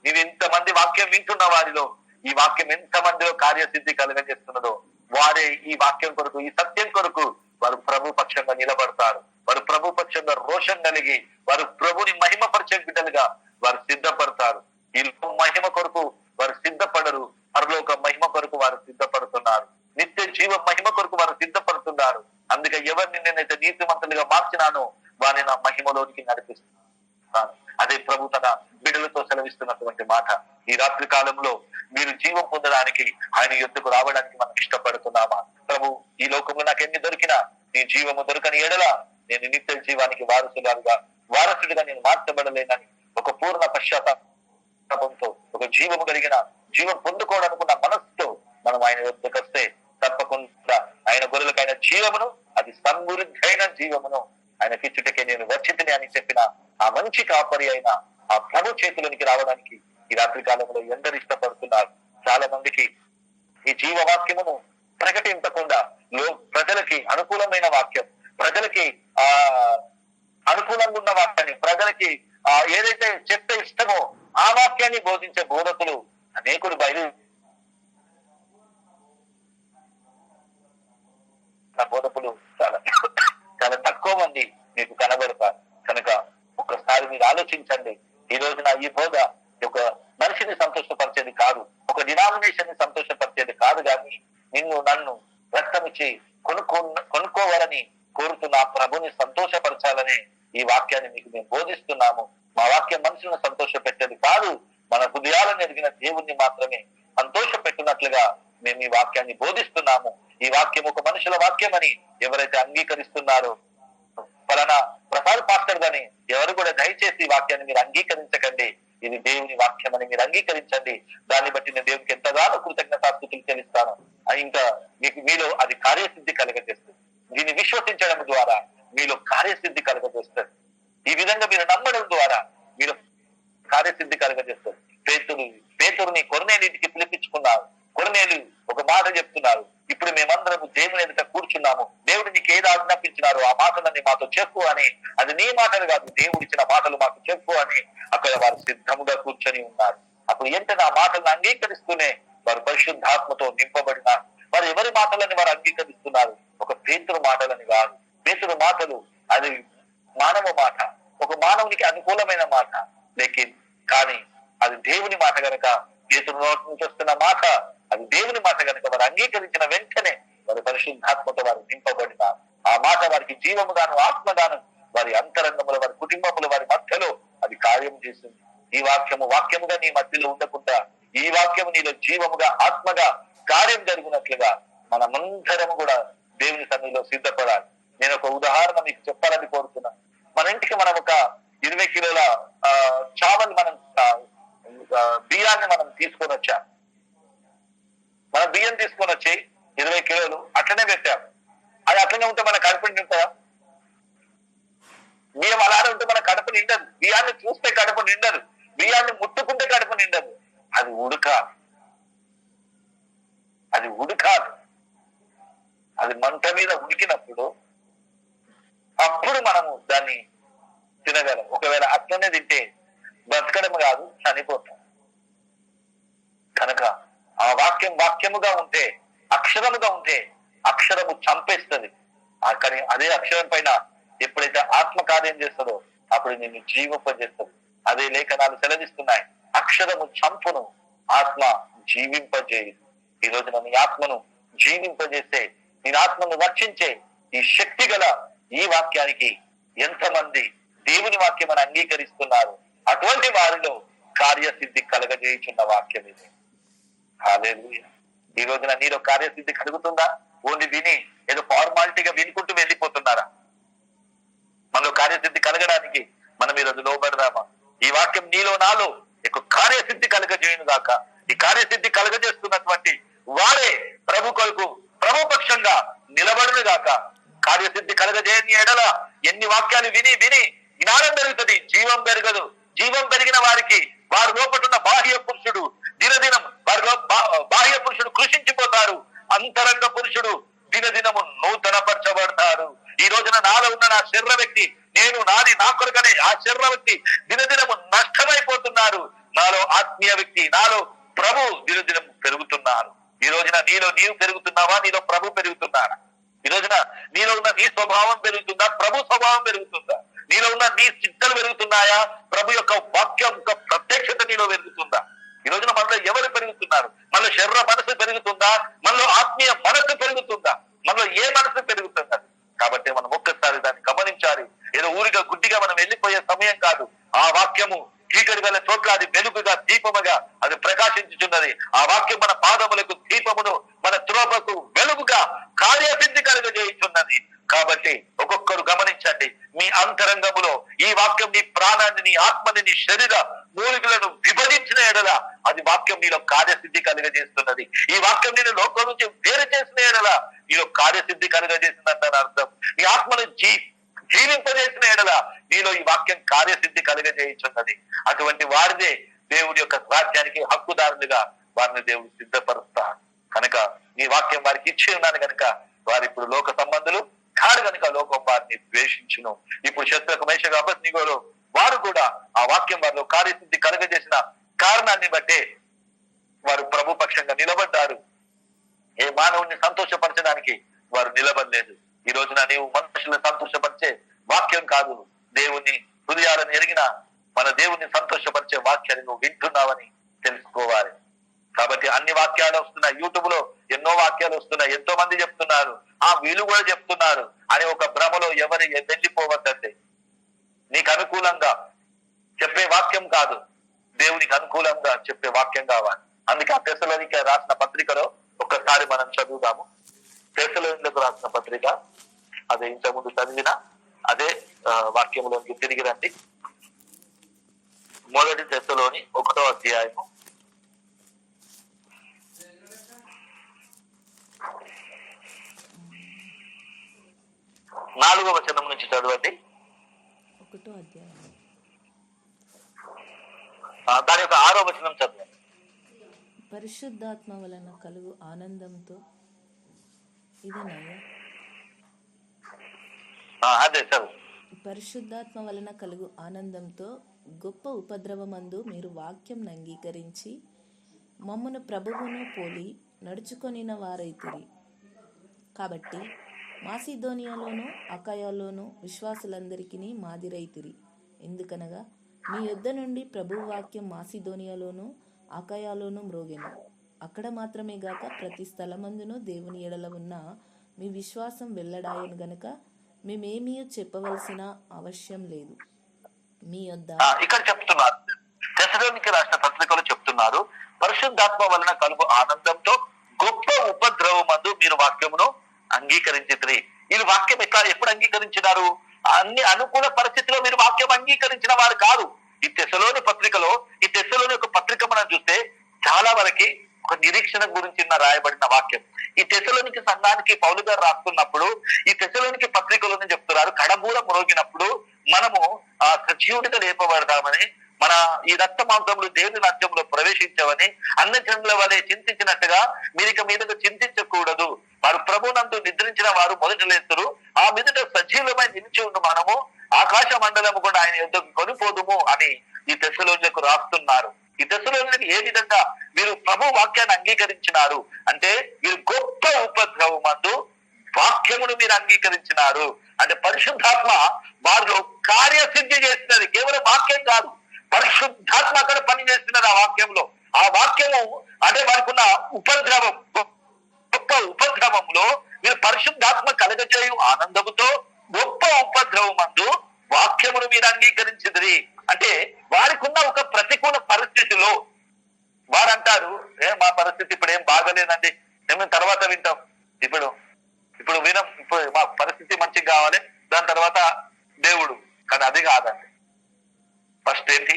నీవు ఇంతమంది వాక్యం వింటున్న వారిలో ఈ వాక్యం ఎంత మందిలో కార్యసిద్ధి కలుగజేస్తున్నదో వారే ఈ వాక్యం కొరకు, ఈ సత్యం కొరకు వారు ప్రభు పక్షంగా నిలబడతారు. వారు ప్రభు పక్షంగా రోషం కలిగి వారు ప్రభుని మహిమపరిచే బిడ్డలుగా వారు సిద్ధపడతారు. ఈ మహిమ కొరకు వారు సిద్ధపడరు, పరలోక మహిమ కొరకు వారు సిద్ధపడుతున్నారు. నిత్య జీవ మహిమ కొరకు వారు సిద్ధపడుతున్నారు. అందుకే ఎవరిని నేనైతే నీతిమంతులుగా మార్చినానో వారిని నా మహిమలోనికి నడిపిస్తున్నాను. అదే ప్రభు తన బిడ్డలతో సెలవిస్తున్నటువంటి మాట. ఈ రాత్రి కాలంలో మీరు జీవం పొందడానికి ఆయన యొద్దకు రావడానికి మనం ఇష్టపడుతున్నామా? ప్రభు, ఈ లోకంలో నాకు ఎన్ని దొరికినా నీ జీవము దొరకని ఎడల నేను నిత్య జీవానికి వారసుడిగా నేను మార్చబడలేనని ఒక పూర్ణ పశ్చాత్తాపంతో, ఒక జీవము కలిగిన జీవం పొందుకోవడానుకున్న మనస్సుతో మనం ఆయన యొద్దకు వస్తే తప్పకుండా ఆయన గొర్రెలకు ఆయన జీవమును, అది సమృద్ధైన జీవమును ఆయన కిచ్చుటకే నేను వచ్చితిని అని చెప్పిన ఆ మంచి కాపరి అయిన ఆ ప్రభు చేతులోనికి రావడానికి ఈ రాత్రి కాలంలో ఎందరు ఇష్టపడుతున్నారు? చాలా మందికి ఈ జీవవాక్యమును ప్రకటించకుండా ప్రజలకి అనుకూలమైన వాక్యం, ప్రజలకి అనుకూలంగా ఉన్న వాక్యాన్ని, ప్రజలకి ఏదైతే చెప్తే ఇష్టమో ఆ వాక్యాన్ని బోధించే బోధకులు అనేకులు బోధకులు చాలా చాలా తక్కువ మంది మీకు కనబడతారు. కనుక ఒక్కసారి మీరు ఆలోచించండి. ఈ రోజున ఈ బోధ ఒక మనిషిని సంతోషపరిచేది కాదు, ఒక డినామినేషన్ ని సంతోషపరిచేది కాదు, కానీ నిన్ను నన్ను రక్తం ఇచ్చి కొనుక్కోవాలని కోరుతున్న ప్రభుని సంతోషపరచాలని ఈ వాక్యాన్ని మీకు మేము బోధిస్తున్నాము. మా వాక్యం మనుషులను సంతోష పెట్టేది కాదు, మన హృదయాలను ఎదిగిన దేవుణ్ణి మాత్రమే సంతోష పెట్టినట్లుగా మేము ఈ వాక్యాన్ని బోధిస్తున్నాము. ఈ వాక్యం ఒక మనుషుల వాక్యం అని ఎవరైతే అంగీకరిస్తున్నారో, ఫలానా ప్రసాద్ పాస్టర్ గాని ఎవరు కూడా దయచేసి ఈ వాక్యాన్ని మీరు అంగీకరించకండి. ఇది దేవుని వాక్యం అని మీరు అంగీకరించండి. దాన్ని బట్టి నేను దేవునికి ఎంతగానో కృతజ్ఞతాస్తుతులు చెల్లిస్తాను. ఇంకా మీలో అది కార్యసిద్ధి కలగజేస్తుంది. దీన్ని విశ్వసించడం ద్వారా మీలో కార్యసిద్ధి కలగజేస్తుంది. ఈ విధంగా మీరు నమ్మడం ద్వారా మీరు కార్యసిద్ధి కలగజేస్తారు. పేతురుని కొర్నేలికి పిలిపించుకున్నారు. కొర్నేలు ఒక మాట చెప్తున్నారు, ఇప్పుడు మేమందరము దేవుని ఎదుట కూర్చున్నాము, దేవుడు నీకు ఏది ఆజ్ఞాపించినారో ఆ మాటలన్నీ మాతో చెప్పు అని. అది నీ మాటలు కాదు, దేవుడు ఇచ్చిన మాటలు మాకు చెప్పు అని అక్కడ వారు సిద్ధముగా కూర్చొని ఉన్నారు. అప్పుడు వెంటనే ఆ మాటలను అంగీకరిస్తూనే వారు పరిశుద్ధాత్మతో నింపబడినారు. వారు ఎవరి మాటలని వారు అంగీకరిస్తున్నారు? ఒక పేతురు మాటలని కాదు. పేతురు మాటలు అది మానవ మాట, ఒక మానవునికి అనుకూలమైన మాట, కానీ అది దేవుని మాట గనక, పేతురు నోటి నుంచి వస్తున్న మాట అది దేవుని మాట కనుక వారు అంగీకరించిన వెంటనే వారి పరిశుద్ధాత్మతో వారు నింపబడినారు. ఆ మాట వారికి జీవముగాను ఆత్మగాను వారి అంతరంగముల, వారి కుటుంబముల, వారి మధ్యలో అది కార్యం చేసింది. ఈ వాక్యముగా నీ మధ్యలో ఉండకుండా ఈ వాక్యము నీలో జీవముగా ఆత్మగా కార్యం జరుగునట్లుగా మనమందరము కూడా దేవుని సన్నిధిలో సిద్ధపడాలి. నేను ఒక ఉదాహరణ మీకు చెప్పాలని కోరుతున్నాను. మన ఇంటికి మనం ఒక 20 కిలోల చావల్ మనం బియ్యాన్ని మనం తీసుకొని వచ్చాం. మనం బియ్యం తీసుకొని వచ్చి 20 కిలోలు అట్లనే పెట్టాం. అది అట్లనే ఉంటే మన కడుపు నిండుతుందా? బియ్యం అలానే ఉంటే మన కడుపు నిండదు. బియ్యాన్ని చూస్తే కడుపు నిండదు, బియ్యాన్ని ముట్టుకుంటే కడుపు నిండదు. అది ఉడకాలి, అది ఉడకాలి. అది మంట మీద ఉడికినప్పుడు అప్పుడు మనము దాన్ని తినగలం. ఒకవేళ అట్లనే తింటే బ్రతకడం కాదు, చనిపోతాం. కనుక ఆ వాక్యముగా ఉంటే, అక్షరముగా ఉంటే అక్షరము చంపేస్తుంది. కానీ అదే అక్షరం పైన ఎప్పుడైతే ఆత్మ కార్యం చేస్తుందో అప్పుడు నిన్ను జీవింపజేస్తుంది. అదే లేఖనాలు సెలవిస్తున్నాయి, అక్షరము చంపును, ఆత్మ జీవింపజేయదు. ఈ రోజు నీ ఆత్మను జీవింపజేస్తే, నీ ఆత్మను రక్షించే ఈ శక్తి గల ఈ వాక్యానికి ఎంతమంది దేవుని వాక్యం అని అంగీకరిస్తున్నారు? అటువంటి వారిలో కార్యసిద్ధి కలగజేయుచున్న వాక్యం ఇది. హల్లెలూయా. ఈ రోజున నీలో కార్యసిద్ధి కలుగుతుందా? ఓన్లీ విని ఏదో ఫార్మాలిటీగా వినుకుంటూ వెళ్ళిపోతున్నారా? మనలో కార్యసిద్ధి కలగడానికి మనం ఈరోజు లోబడదామా? ఈ వాక్యం నీలో నాలో కార్యసిద్ధి కలగజేయును గాక. ఈ కార్యసిద్ధి కలగజేస్తున్నటువంటి వారే ప్రభు కొరకు ప్రభు పక్షంగా నిలబడును గాక. కార్యసిద్ధి కలగజేయని ఎడల ఎన్ని వాక్యాలు విని విని జ్ఞానం పెరుగుతుంది, జీవం పెరగదు. జీవం పెరిగిన వారికి వారి లోపటున్న బాహ్య పురుషుడు దినదినం వారిలో బాహ్య పురుషుడు కృషించిపోతారు, అంతరంగ పురుషుడు దినదినము నూతనపరచబడతారు. ఈ రోజున నాలో ఉన్న నా శరీర వ్యక్తి, నేను నాది నా కొరకనే ఆ శరీర వ్యక్తి దినదినము నష్టమైపోతున్నారు. నాలో ఆత్మీయ వ్యక్తి, నాలో ప్రభు దినదినము పెరుగుతున్నారు. ఈ రోజున నీలో నీవు పెరుగుతున్నావా, నీలో ప్రభు పెరుగుతున్నాడా? ఈ రోజున నీలో ఉన్న నీ స్వభావం పెరుగుతుందా, ప్రభు స్వభావం పెరుగుతుందా? నీలో ఉన్న నీ చిత్తలు పెరుగుతున్నాయా, ప్రభు యొక్క వాక్యం యొక్క ప్రత్యక్షత నీలో పెరుగుతుందా? ఈ రోజున మనలో ఎవరు పెరుగుతున్నారు? మనలో శరీర మనసు పెరుగుతుందా, మనలో ఆత్మీయ మనసు పెరుగుతుందా, మనలో ఏ మనసు పెరుగుతున్నది? కాబట్టి మనం ఒక్కసారి దాన్ని గమనించాలి. ఏదో ఊరిగా గుడ్డిగా మనం వెళ్ళిపోయే సమయం కాదు. ఆ వాక్యము చీకటి గల చోట్ల అది వెలుగుగా దీపముగా అది ప్రకాశించుచున్నది. ఆ వాక్యం మన పాదములకు దీపమును, మన త్రోపకు వెలుగుగా కార్యసిద్ధి కలుగజేయుచున్నది. కాబట్టి ఒక్కొక్కరు గమనించండి, మీ అంతరంగములో ఈ వాక్యం నీ ప్రాణాన్ని, నీ ఆత్మని, నీ శరీర మూలికలను విభజించిన ఎడల అది వాక్యం నీలో కార్యసిద్ధి కలుగజేస్తున్నది. ఈ వాక్యం నేను లోకం నుంచి వేరు చేసిన ఎడల నీలో కార్యసిద్ధి కలుగజేసిందని అర్థం. నీ ఆత్మను జీవింపజేసిన ఎడల నీలో ఈ వాక్యం కార్యసిద్ధి కలుగజేయుచున్నది. అటువంటి వారిదే దేవుడి యొక్క రాజ్యానికి హక్కుదారులుగా వారిని దేవుడు సిద్ధపరుస్తాడు. కనుక నీ వాక్యం వారికి ఇచ్చి ఉన్నాను కనుక వారు ఇప్పుడు లోక సంబంధులు కాడు కనుక లోకం వారిని ద్వేషించును. ఇప్పుడు శత్రుకు మేషగా అబద్ధిగోలు వారు కూడా ఆ వాక్యం వారిలో కార్యసిద్ధి కలుగజేసిన కారణాన్ని బట్టే వారు ప్రభు పక్షంగా నిలబడ్డారు. ఏ మానవుని సంతోషపరచడానికి వారు నిలబడలేదు. ఈ రోజున నీవు మనుషులను సంతోషపరిచే వాక్యం కాదు, దేవుని హృదయాలను ఎరిగిన మన దేవుణ్ణి సంతోషపరిచే వాక్యాన్ని నువ్వు వింటున్నావని తెలుసుకోవాలి. కాబట్టి అన్ని వాక్యాలు వస్తున్నాయి, యూట్యూబ్ లో ఎన్నో వాక్యాలు వస్తున్నాయి, ఎంతో మంది చెప్తున్నారు, వీళ్ళు కూడా చెప్తున్నారు అని ఒక భ్రమలో ఎవరు వెళ్ళిపోవద్దండి. నీకు అనుకూలంగా చెప్పే వాక్యం కాదు, దేవునికి అనుకూలంగా చెప్పే వాక్యం కావాలి. అందుకే ఆ తెస్సలోనికే రాసిన పత్రికలో ఒక్కసారి మనం చదువుదాము. తెస్సలోనిలకు రాసిన పత్రిక, అదే ఇంతకుముందు చదివిన అదే వాక్యంలోనికి తిరిగి రండి. మొదటి తెస్సలోని 1వ అధ్యాయము 4వ వచనం నుంచి చదవండి. 1వ అధ్యాయం దాని యొక్క 6వ వచనం చదవండి. పరిశుద్ధాత్మ వలన కలుగు ఆనందంతో ఇదేనయ్యా. అదే చదువు. పరిశుద్ధాత్మ వలన కలుగు ఆనందంతో గొప్ప ఉపద్రవమందు మీరు వాక్యం అంగీకరించి మమ్మను ప్రభువును పోలి నడుచుకొనిన వారైతిరి. కాబట్టి మాసిదోనియాలోను అకాయాలోను విశ్వాసులందరికీ మాదిరైతిరి. ఎందుకనగా మీ యొద్ద నుండి ప్రభు వాక్యం మాసిదోనియాలోను అకాయాలోను మ్రోగెను. అక్కడ మాత్రమే గాక ప్రతి స్థలమందును దేవుని ఎడల ఉన్న మీ విశ్వాసం వెల్లడాయను గనుక మేమేమీ చెప్పవలసిన అవశ్యం లేదు. మీ యొద్ద ఇక్కడ చెప్తున్నారు, తెస్సలోనికే రాసిన పత్రికలో చెప్తున్నారు, పరిశుద్ధాత్మ వలన కలుగు ఆనందంతో గొప్ప ఉపద్రవమందు మీరు వాక్యమును అంగీకరించితిరి. వీళ్ళు వాక్యం ఎప్పుడు అంగీకరించినారు? అన్ని అనుకూల పరిస్థితిలో మీరు వాక్యం అంగీకరించిన వారు కాదు. ఈ తెస్సలోని పత్రికలో, ఈ తెస్సలోని యొక్క పత్రిక మనం చూస్తే చాలా వరకు ఒక నిరీక్షణ గురించి రాయబడిన వాక్యం. ఈ తెస్సలోనికి సంఘానికి పౌలు గారు రాస్తున్నప్పుడు ఈ తెస్సలోనికి పత్రికలోనే చెప్తున్నారు, కడబూర మ్రోగినప్పుడు మనము సజీవుడిగా లేపబడతామని, మన ఈ రక్త మాంసములు దేవుని రాజ్యంలో ప్రవేశించవని, అన్ని జనుల వలె చింతించినట్టుగా మీరు ఇక మీదకు చింతించకూడదు. వారు ప్రభునందు నిద్రించిన వారు మొదట లేస్తురు, ఆ మీదట సజీవులమై నిలిచి ఉండు మనము ఆకాశ మండలము కూడా ఆయన యుద్ధకు కొనిపోదుము అని ఈ తెస్సలోనిలకు రాస్తున్నారు. ఈ తెస్సలోనికి ఏ విధంగా మీరు ప్రభు వాక్యాన్ని అంగీకరించినారు అంటే, మీరు గొప్ప ఉపద్రవమందు వాక్యమును మీరు అంగీకరించినారు అంటే పరిశుద్ధాత్మ వారిలో కార్యసిద్ధి చేస్తున్నది. కేవలం వాక్యం కాదు, పరిశుద్ధాత్మ అక్కడ పని చేస్తున్నారు ఆ వాక్యంలో. ఆ వాక్యము అంటే వారికి ఉన్న ఉపద్రవం, గొప్ప ఉపద్రవంలో మీరు పరిశుద్ధాత్మ కలగజేయు ఆనందముతో గొప్ప ఉపద్రవమందు వాక్యమును మీరు అంగీకరించిదిరి. అంటే వారికి ఉన్న ఒక ప్రతికూల పరిస్థితిలో వారంటారు, మా పరిస్థితి ఇప్పుడు ఏం బాగలేదండి, మేము తర్వాత వింటాం, ఇప్పుడు వినం, ఇప్పుడు మా పరిస్థితి మంచిగా కావాలి, దాని తర్వాత దేవుడు. కానీ అది కాదండి. ఫస్ట్ ఏంటి?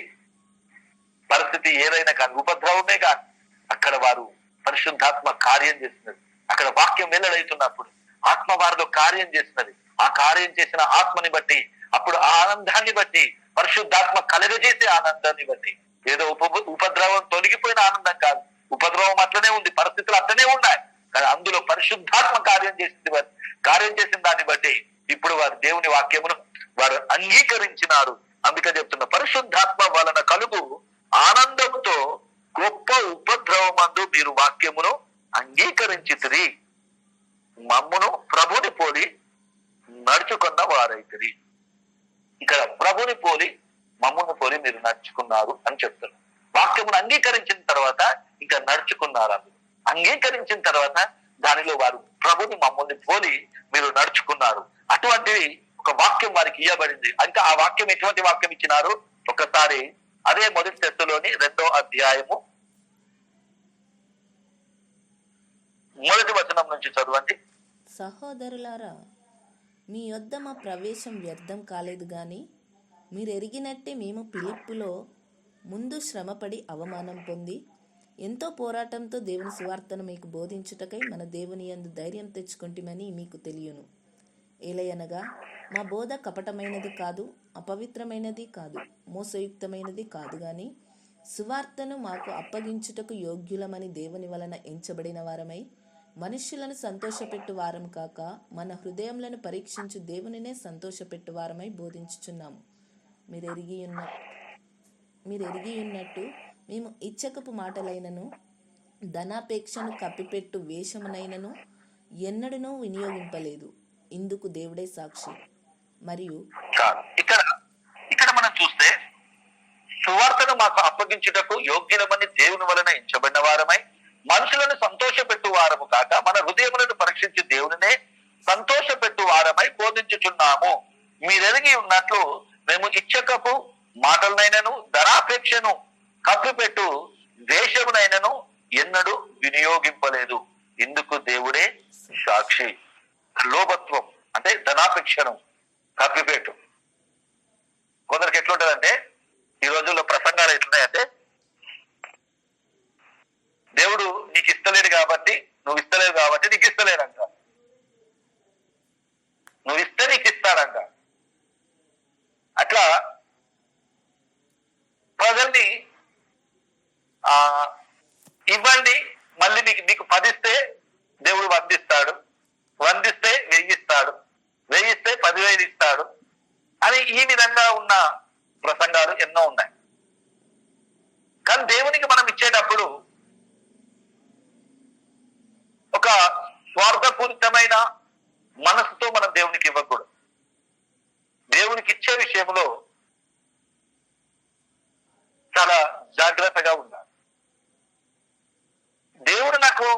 పరిస్థితి ఏదైనా కానీ, ఉపద్రవమే కానీ అక్కడ వారు పరిశుద్ధాత్మ కార్యం చేస్తున్నది. అక్కడ వాక్యం వెల్లడవుతున్నప్పుడు ఆత్మ వారిలో కార్యం చేస్తున్నది. ఆ కార్యం చేసిన ఆత్మని బట్టి, అప్పుడు ఆ ఆనందాన్ని బట్టి, పరిశుద్ధాత్మ కలగజేసే ఆనందాన్ని బట్టి, ఏదో ఉపద్రవం తొలగిపోయిన ఆనందం కాదు, ఉపద్రవం అట్లనే ఉంది, పరిస్థితులు అట్లనే ఉన్నాయి, కానీ అందులో పరిశుద్ధాత్మ కార్యం చేసిన దాన్ని బట్టి ఇప్పుడు వారు దేవుని వాక్యమును వారు అంగీకరించినారు. అందుకే చెప్తున్న పరిశుద్ధాత్మ వలన కలుగు ఆనందముతో గొప్ప ఉపద్రవమందు మీరు వాక్యమును అంగీకరించితిరి, మమ్మును ప్రభుని పోలి నడుచుకున్న వారైతిరి. ఇక్కడ ప్రభుని పోలి మమ్మును పోలి మీరు నడుచుకున్నారు అని చెప్తున్నారు. వాక్యమును అంగీకరించిన తర్వాత ఇంకా నడుచుకున్నారు. అంగీకరించిన తర్వాత దానిలో వారు ప్రభుని మమ్మల్ని పోలి మీరు నడుచుకున్నారు. అటువంటివి ఒక వాక్యం వారికి ఇవ్వబడింది. ఇంకా ఆ వాక్యం ఎటువంటి వాక్యం ఇచ్చినారు ఒకసారి అదే మొదటి తెస్సలోని 2వ అధ్యాయము 1వ వచనం నుంచి చదవండి. సహోదరులారా, మీ యొద్ద మా ప్రవేశం వ్యర్థం కాలేదు గాని మీరు ఎరిగినట్టే మేము ఫిలిప్పులో ముందు శ్రమపడి అవమానం పొంది ఎంతో పోరాటంతో దేవుని సువార్తను మీకు బోధించుటకై మన దేవుని యందు ధైర్యం తెచ్చుకుంటామని మీకు తెలియను. ఏలయనగా మా బోధ కపటమైనది కాదు, అపవిత్రమైనది కాదు, మోసయుక్తమైనది కాదు గాని సువార్తను మాకు అప్పగించుటకు యోగ్యులమని దేవుని వలన ఎంచబడిన వారమై మనుష్యులను సంతోషపెట్టు వారం కాక మన హృదయములను పరీక్షించు దేవునినే సంతోషపెట్టు వారమై బోధించుచున్నాము. మీరు ఎరిగి ఉన్నట్టు మేము ఇచ్చకపు మాటలైనను ధనాపేక్షను కప్పిపెట్టు వేషమునైనను ఎన్నడనూ వినియోగింపలేదు. ఇందుకు దేవుడే సాక్షి. మరియు ఇక్కడ మనం చూస్తే సువార్తను మాకు అప్పగించుటకు యోగ్యులమని దేవుని వలన ఎంచబడిన వారమై మనుషులను సంతోషపెట్టు వారము కాక మన హృదయములను పరీక్షించి దేవునినే సంతోషపెట్టు వారమై బోధించుచున్నాము. మీరెరిగి ఉన్నట్లు మేము ఇచ్చకపు మాటలనైనను ధనాపేక్షను కప్పిపెట్టు వేషమునైనను ఎన్నడూ వినియోగింపలేదు. ఇందుకు దేవుడే సాక్షి. లోభత్వం అంటే ధనాపేక్షను కప్పిపెట్టు. కొందరికి ఎట్లుంటదంటే ఈ రోజుల్లో ప్రసంగాలు ఎట్లున్నాయంటే, దేవుడు నీకు ఇస్తలేడు కాబట్టి నువ్వు ఇస్తలేవు కాబట్టి నీకు ఇస్తలేడంట, నువ్వు ఇస్తే నీకు ఇస్తాడంట. అట్లా ప్రజల్ని ఇవ్వండి, మళ్ళీ మీకు 10 ఇస్తే దేవుడు 100 ఇస్తాడు, 100 ఇస్తే 1000 ఇస్తాడు, 1000 ఇస్తే 10,000 ఇస్తాడు అని ఈ విధంగా ఉన్న ప్రసంగాలు ఎన్నో ఉన్నాయి. కానీ దేవునికి మనం ఇచ్చేటప్పుడు ఒక స్వార్థపూరితమైన మనసుతో మనం దేవునికి ఇవ్వకూడదు. దేవునికి ఇచ్చే విషయంలో చాలా జాగ్రత్తగా ఉండాలి. దేవుడు నాకు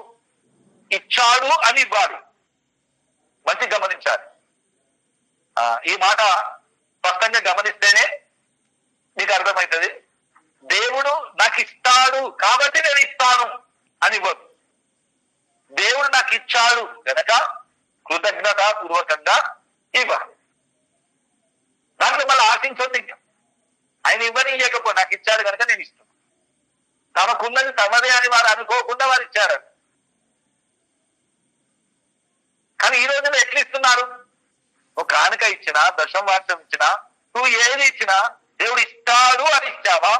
ఇచ్చాడు అని ఇవ్వాలి. మంచి గమనించాలి. ఈ మాట స్పష్టంగా గమనిస్తేనే మీకు అర్థమవుతుంది. దేవుడు నాకు ఇస్తాడు కాబట్టి నేను ఇస్తాను అని ఇవ్వదు. దేవుడు నాకు ఇచ్చాడు గనక కృతజ్ఞత పూర్వకంగా ఇవ్వాలి. దాంట్లో మళ్ళీ ఆశించొద్దు. ఆయన ఇవ్వని ఇవ్వకపో, నాకు ఇచ్చాడు కనుక నేను ఇస్తాను. తమకున్నది తమదే అని వారు అనుకోకుండా వారు ఇచ్చారు. కానీ ఈ రోజుల్లో ఎట్లా ఇస్తున్నారు? ఒక కానుక ఇచ్చినా, దశం వార్షం ఇచ్చినా, నువ్వు ఏది ఇచ్చినా దేవుడు ఇస్తాడు అని ఇచ్చావా,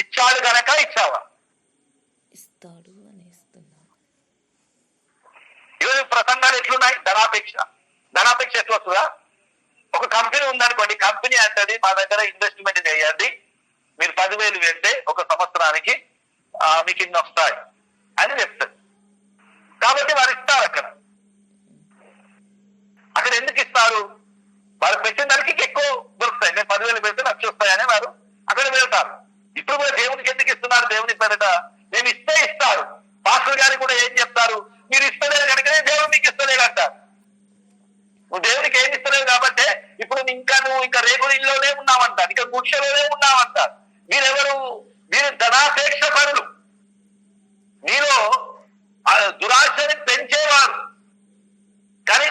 ఇచ్చాడు గనక ఇచ్చావా? ఇస్తాడు అని ఇస్తున్నా. ఈరోజు ప్రసంగాలు ఎట్లున్నాయి? ధనాపేక్ష ఎట్లా వస్తుందా? ఒక కంపెనీ ఉందనుకోండి, కంపెనీ అంటది మా దగ్గర ఇన్వెస్ట్మెంట్ చేయండి, మీరు 10,000 పెడితే ఒక సంవత్సరానికి మీకు ఇన్ని వస్తాయి అని చెప్తారు. కాబట్టి వారు ఇస్తారు. అక్కడ ఎందుకు ఇస్తారు? వారు పెట్టిన దానికి ఎక్కువ దొరుకుతాయి. నేను 10,000 పెడితే 1,00,000 వస్తాయని వారు అక్కడ వెళ్తారు. ఇప్పుడు కూడా దేవునికి ఎందుకు ఇస్తున్నారు? దేవుని పేరిట నేను ఇస్తే ఇస్తారు. పాస్టర్ గారికి కూడా ఏం చెప్తారు? మీరు ఇస్తలేదు కనుకనే దేవుడు మీకు ఇస్తలేదు అంటారు. నువ్వు దేవునికి ఏమి ఇస్తలేవు కాబట్టి ఇప్పుడు నువ్వు ఇంకా రేగుల ఇల్లోనే ఉన్నావంటారు, ఇంకా గుడిసెలోనే ఉన్నావంటారు. మీరెవరు? మీరు ధనాపేక్ష పరులు, మీలో దురాశని పెంచేవారు. కానీ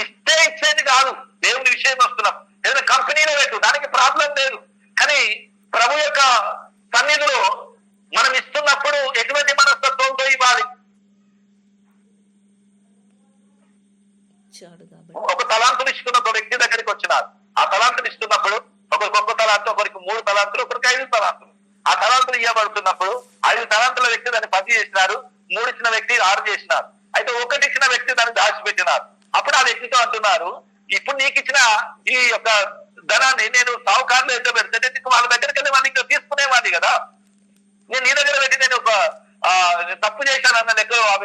ఇస్తే ఇచ్చేది కాదు. దేవుని విషయం వస్తున్నాం. ఏదైనా కంపెనీలో పెట్టు, దానికి ప్రాబ్లం లేదు. కానీ ప్రభు యొక్క సన్నిధిలో మనం ఇచ్చాడు కాబట్టి. ఒక తలాంతులు ఇస్తున్న ఒక వ్యక్తి దగ్గరికి వచ్చినారు. ఆ తలాంతులు ఇస్తున్నప్పుడు ఒకరికి ఒక్క తలాంతు, ఒకరికి 3 తలాంతులు, ఒకరికి 5 తలాంతులు. ఆ తలాంతులు ఇవ్వబడుతున్నప్పుడు 5 తలాంతుల వ్యక్తి దాన్ని 10 చేసినారు, 3 ఇచ్చిన వ్యక్తి 6 చేసినారు. అయితే 1 ఇచ్చిన వ్యక్తి దాన్ని దాచిపెట్టినారు. అప్పుడు ఆ వ్యక్తితో అంటున్నారు, ఇప్పుడు నీకు ఇచ్చిన ఈ యొక్క ధనాన్ని నేను సావుకారులు ఎంత పెడితే నీకు వాళ్ళ దగ్గరికి వెళ్ళి వాళ్ళు ఇంకా తీసుకునేవాడిని కదా, నేను నీ దగ్గర పెట్టి నేను ఒక తప్పు చేశాను అన్న లెక్కలో ఆ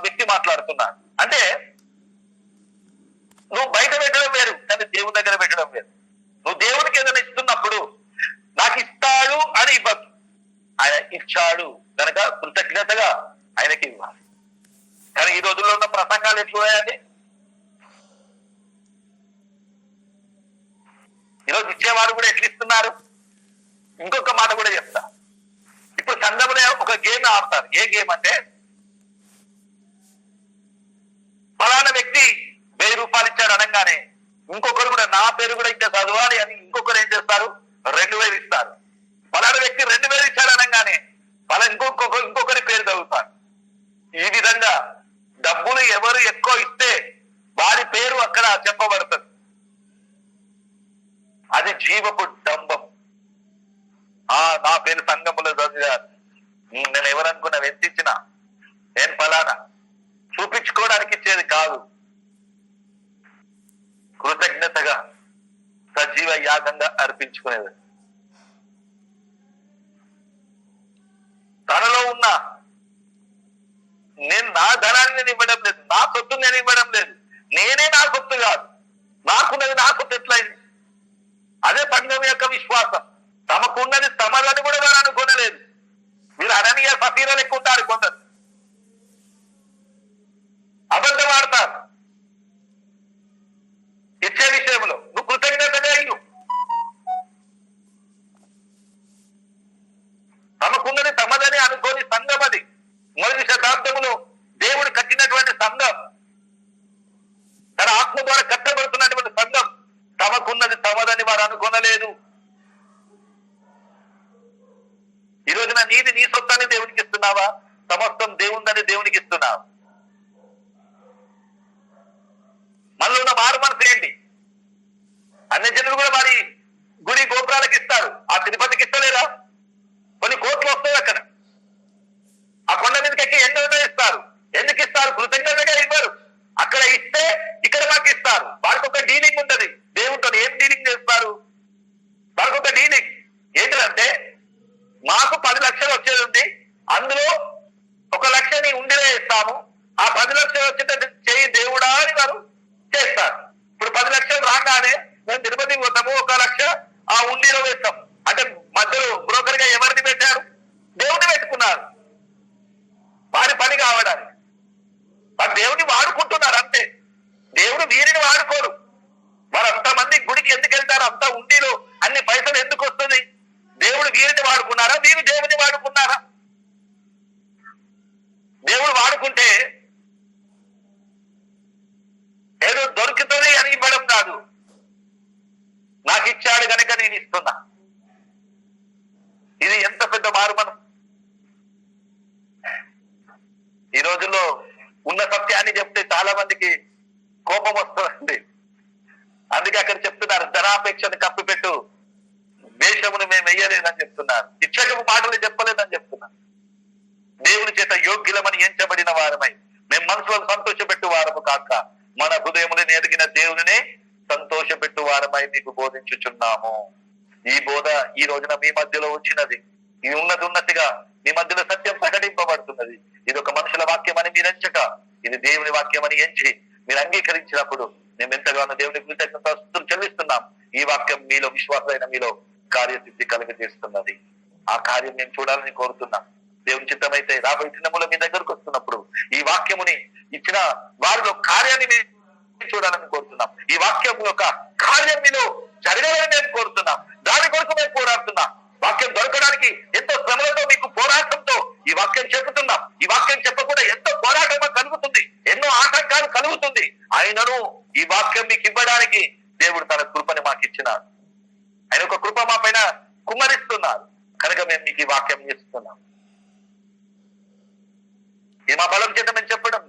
వ్యక్తి మాట్లాడుతున్నాడు. అంటే నువ్వు బయట పెట్టడం వేరు, కానీ దేవుని దగ్గర పెట్టడం వేరు. నువ్వు దేవునికి ఏదైనా ఇస్తున్నప్పుడు నాకు ఇస్తాడు అని ఇవ్వద్దు, ఆయన ఇచ్చాడు కనుక కృతజ్ఞతగా ఆయనకి ఇవ్వాలి. కానీ ఈ రోజుల్లో ఉన్న ప్రసంగాలు ఎట్లున్నాయండి? ఈరోజు ఇచ్చేవారు కూడా ఎట్లా ఇస్తున్నారు? ఇంకొక మాట కూడా చెప్తా. ఇప్పుడు సంఘంలో ఒక గేమ్ ఆడతారు. ఏ గేమ్ అంటే, ఫలానా వ్యక్తి 1000 రూపాయలు ఇచ్చాడు అనగానే ఇంకొకరు కూడా నా పేరు కూడా ఇంకా చదవాలి అని ఇంకొకరు ఏం చేస్తారు, 2000 ఇస్తారు. ఫలానా వ్యక్తి 2000 ఇచ్చాడు అనగానే ఇంకొకరి పేరు చదువుతారు. ఈ విధంగా డబ్బులు ఎవరు ఎక్కువ ఇస్తే వారి పేరు అక్కడ చెప్పబడుతుంది. అది జీవపు డంబం. నా పేరు సంఘములో చదివారు, నేను ఎవరనుకున్నా వెంతించిన, నేను ఫలానా చూపించుకోవడానికి ఇచ్చేది కాదు, కృతజ్ఞతగా సజీవ యాగంగా అర్పించుకునేది. తనలో ఉన్న నేను నా ధనాన్ని నేను ఇవ్వడం లేదు, నా సొత్తు నేను ఇవ్వడం లేదు, నేనే నా సొత్తు కాదు, నాకున్నది నా సొత్తు ఎట్లయింది? అదే సంఘం యొక్క విశ్వాసం. తమకున్నది తమదని కూడా వారు అనుకోనలేదు. మీరు అననీయ సఫీరాలు ఎక్కువ ఉంటారు, కొందరు అబద్ధం ఆడతారు ఇచ్చే విషయంలో. నువ్వు కృతజ్ఞతగా ఇవ్వు. తమకున్నది తమదని అనుకోని సంఘం అది. మొదటి శతాబ్దములో దేవుడు కట్టినటువంటి సంఘం, తన ఆత్మ ద్వారా కట్టబడుతున్నటువంటి సంఘం, తమకున్నది తమదని వారు అనుకోనలేదు. ఈ రోజున నీది నీ సొత్తాన్ని దేవునికి ఇస్తున్నావా? సమస్తం దేవుందని దేవునికి ఇస్తున్నావా? మనలో ఉన్న మారు మనసు ఏంటి? అన్ని జనులు కూడా వారి గుడి గోపురాలకు ఇస్తారు, ఆ తిరుపతికి ఇస్తలేరా? కొన్ని కోట్లు వస్తాయి అక్కడ. ఆ కొండ మీదకి ఎక్కి ఎన్నో ఇస్తారు. ఎందుకు ఇస్తారు? కృతజ్ఞతగా ఇవ్వరు. అక్కడ ఇస్తే ఇక్కడ మాకు ఇస్తారు. వారికి ఒక డీలింగ్ ఉంటది దేవునితో. ఏం డీలింగ్ చేస్తారు? వారికి ఒక డీలింగ్ ఏంటంటే, మాకు 10 లక్షలు వచ్చేది ఉంది, అందులో 1 లక్షని ఉండిలో ఇస్తాము, ఆ 10 లక్షలు వచ్చేటట్టు చేయి దేవుడా అని వారు చేస్తారు. ఇప్పుడు 10 లక్షలు రాగానే మేము తిరుపతికి పోతాము, 1 లక్ష ఆ ఉండిలో వేస్తాం. అంటే మధ్యలో బ్రోకర్ గా ఎవరిని పెట్టారు? దేవుని పెట్టుకున్నారు, వారి పని కావడానికి. వారు దేవుని వాడుకుంటున్నారు అంతే. దేవుడు వీరిని వాడుకోరు. వారు అంతమంది గుడికి ఎందుకు వెళ్తారు? అంత ఉండిలో అన్ని పైసలు ఎందుకు వస్తుంది? దేవుడు వీరిని వాడుకున్నారా, వీరు దేవుని వాడుకున్నారా? దేవుడు వాడుకుంటే ఏదో దొరుకుతుంది అని ఇవ్వడం కాదు, నాకు ఇచ్చాడు కనుక నేను ఇస్తున్నా. ఇది ఎంత పెద్ద మారుమనం. ఈ రోజుల్లో ఉన్న సత్యాన్ని చెప్తే చాలా మందికి కోపం వస్తుంది. అందుకే అక్కడ చెప్తున్నారు, ధనాపేక్షను కప్పిపెట్టు వేషమును మేము వెయ్యలేదని చెప్తున్నారు. ఇచ్చకపు మాటలు చెప్పలేదని చెప్తున్నారు. దేవుని చేత యోగ్యులమని ఎంచబడిన వారమై మేము మనసులో సంతోషపెట్టు వారము కాక మన హృదయములను ఎదిగిన దేవుని సంతోషపెట్టు వారమై మీకు బోధించుచున్నాము. ఈ బోధ ఈ రోజున మీ మధ్యలో వచ్చినది. ఇది ఉన్నతిగా మీ మధ్యలో సత్యం ప్రకటింపబడుతున్నది. ఇది ఒక మనుషుల వాక్యం అని మీరు ఎంచక, ఇది దేవుని వాక్యం అని ఎంచి మీరు అంగీకరించినప్పుడు మేము ఎంతగానో దేవుని కృతజ్ఞతలు చెల్లిస్తున్నాం. ఈ వాక్యం మీలో, విశ్వాసమైన మీలో కార్యసిద్ధి కలుగజేస్తున్నది. ఆ కార్యం మేము చూడాలని కోరుతున్నాం. దేవుని చిత్తమైతే రాబోయే దినములో మీ దగ్గరకు వస్తున్నప్పుడు ఈ వాక్యముని ఇచ్చిన వారిలో కార్యాన్ని మేము చూడాలని కోరుతున్నాం. ఈ వాక్యం యొక్క కార్యం మీలో జరగాలని మేము కోరుతున్నాం. దాని కొరకు మేము పోరాడుతున్నాం. వాక్యం దొరకడానికి ఎంతో శ్రమలతో, మీకు పోరాటంతో ఈ వాక్యం చెప్పుతున్నాం. ఈ వాక్యం చెప్పకుండా ఎంతో పోరాటం కలుగుతుంది, ఎన్నో ఆటంకాలు కలుగుతుంది. ఆయనను ఈ వాక్యం మీకు ఇవ్వడానికి దేవుడు తన కృపని మాకు ఇచ్చినాడు. ఆయన ఒక కృప మా పైన కుమ్మరిస్తున్నారు కనుక మేము మీకు ఈ వాక్యం ఇస్తున్నాం. ఇది మా బలం చేత మేము చెప్పడం,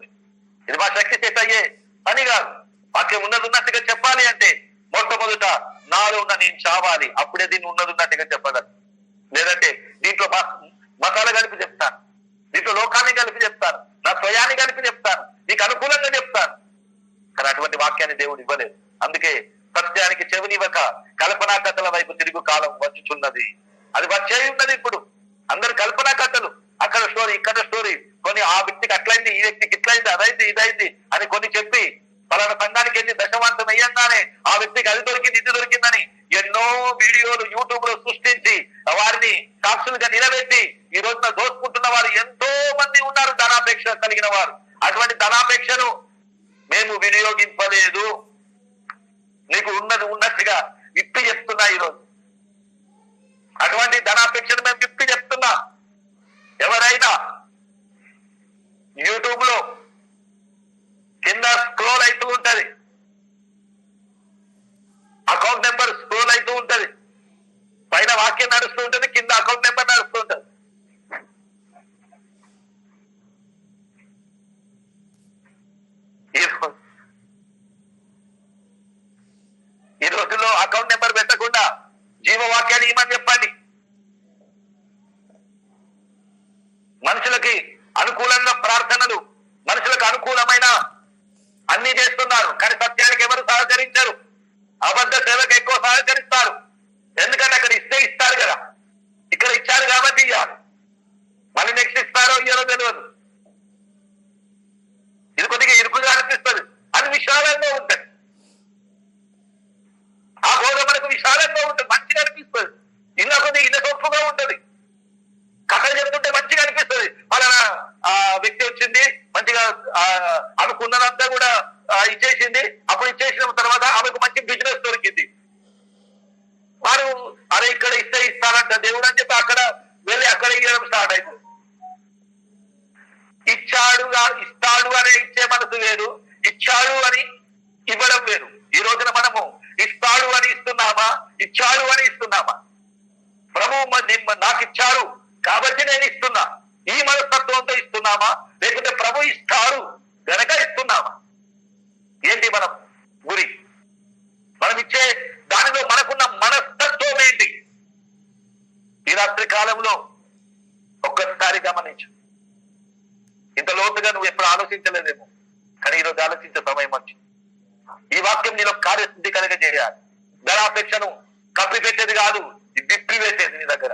ఇది మా శక్తి చేత అయ్యే పని కాదు. వాక్యం ఉన్నట్టుగా చెప్పాలి అంటే మొట్టమొదట నాలో ఉన్న నేను చావాలి, అప్పుడే దీన్ని ఉన్నట్టుగా చెప్పగలను. లేదంటే దీంట్లో మసాలా కలిపి చెప్తాను, దీంట్లో లోకాన్ని కలిపి చెప్తాను, నా స్వయాన్ని కలిపి చెప్తాను, నీకు అనుకూలంగా చెప్తాను. కానీ అటువంటి వాక్యాన్ని దేవుడు ఇవ్వలేదు. అందుకే సత్యానికి చెవినివ్వక కల్పనా కథల వైపు తిరుగు కాలం వచ్చుచున్నది. అది వచ్చే ఉన్నది. ఇప్పుడు అందరు కల్పనా కథలు, అక్కడ స్టోరీ ఇక్కడ స్టోరీ, కొన్ని ఆ వ్యక్తికి అట్లయింది, ఈ వ్యక్తికి ఇట్లయింది, అదైంది ఇదైంది అని కొన్ని చెప్పి పలానా సంఘానికి వెళ్ళి దశమాంతం అయ్యంగానే ఆ వ్యక్తికి అది దొరికింది ఇది దొరికిందని ఎన్నో వీడియోలు యూట్యూబ్ లో సృష్టించి వారిని సాక్షులుగా నిలబెట్టి ఈ రోజున దోసుకుంటున్న వారు ఎంతో మంది ఉన్నారు, ధనాపేక్ష కలిగిన వారు. అటువంటి ధనాపేక్షను మేము వినియోగింపలేదు. నీకు ఉన్నది ఉన్నట్టుగా విప్పి చెప్తున్నా ఈరోజు. అటువంటి ధనాపేక్షను మేము విప్పి చెప్తున్నా. ఎవరైనా యూట్యూబ్ లో కింద స్క్రోల్ అవుతూ ఉంటది, అకౌంట్ నెంబర్ స్క్రోల్ అవుతూ ఉంటది, పైన వాక్యం నడుస్తూ ఉంటది, కింద అకౌంట్ నెంబర్ నడుస్తూ ఉంటది. ఈ రోజుల్లో అకౌంట్ నెంబర్ పెట్టకుండా జీవవాక్యాన్ని ఇవ్వమని చెప్పండి. మనుషులకి అనుకూలంగా ప్రార్థనలు, మనుషులకు అనుకూలమైన అన్ని చేస్తున్నారు, కానీ సత్యానికి ఎవరు సహకరించరు. అబద్ధ సేవకు ఎక్కువ సహకరిస్తారు. ఎందుకంటే అక్కడ ఇస్తే ఇస్తారు కదా, ఇక్కడ ఇచ్చారు కాబట్టి ఇవ్వాలి. మళ్ళీ నెక్స్ట్ ఇస్తారో ఇయ్యారో తెలియదు. ఇది కొద్దిగా ఇరుకుగా అనిపిస్తుంది. అది విశాలంగా ఉంటుంది. ఆ బోధ మనకు విశాలంగా ఉంటుంది, మంచిగా అనిపిస్తుంది. ఇలా కొద్దిగా ఇన్న సొప్పుగా ఉంటుంది. కథలు చెప్తుంటే మంచిగా అనిపిస్తుంది. పలానా ఆ వ్యక్తి వచ్చింది, మంచిగా అనుకున్నదంతా కూడా ఇచ్చేసింది. అప్పుడు ఇచ్చేసిన తర్వాత ఆమెకు మంచి బిజినెస్ దొరికింది. వారు అరే ఇక్కడ ఇస్తే ఇస్తారంట దేవుడు అని చెప్పి అక్కడ వెళ్ళి అక్కడ ఇవ్వడం స్టార్ట్ అవుతుంది. ఇస్తాడు అనే ఇచ్చే మనసు వేరు, ఇచ్చాడు అని ఇవ్వడం వేరు. ఈ రోజున మనము ఇస్తాడు అని ఇస్తున్నామా, ఇచ్చాడు అని ఇస్తున్నామా? ప్రభు నాకు ఇచ్చారు కాబట్టి నేను ఇస్తున్నా, ఈ మనస్తత్వంతో ఇస్తున్నామా, లేకపోతే ప్రభు ఇస్తాడు గనక ఇస్తున్నామా? ఏంటి మనం గురి? మనం ఇచ్చే దానిలో మనకున్న మనస్తత్వం ఏంటి? ఈ రాత్రి కాలంలో ఒక్కసారి గమనించు. ఇంత లోతుగా నువ్వు ఎప్పుడు ఆలోచించలేదేమో, కానీ ఈరోజు ఆలోచించే సమయం వచ్చింది. ఈ వాక్యం నీలో కార్యసిద్ధి కలగజేయాలి. ధనాపేక్షను కప్పిపెట్టేది కాదు, విప్పి వేసేది. నీ దగ్గర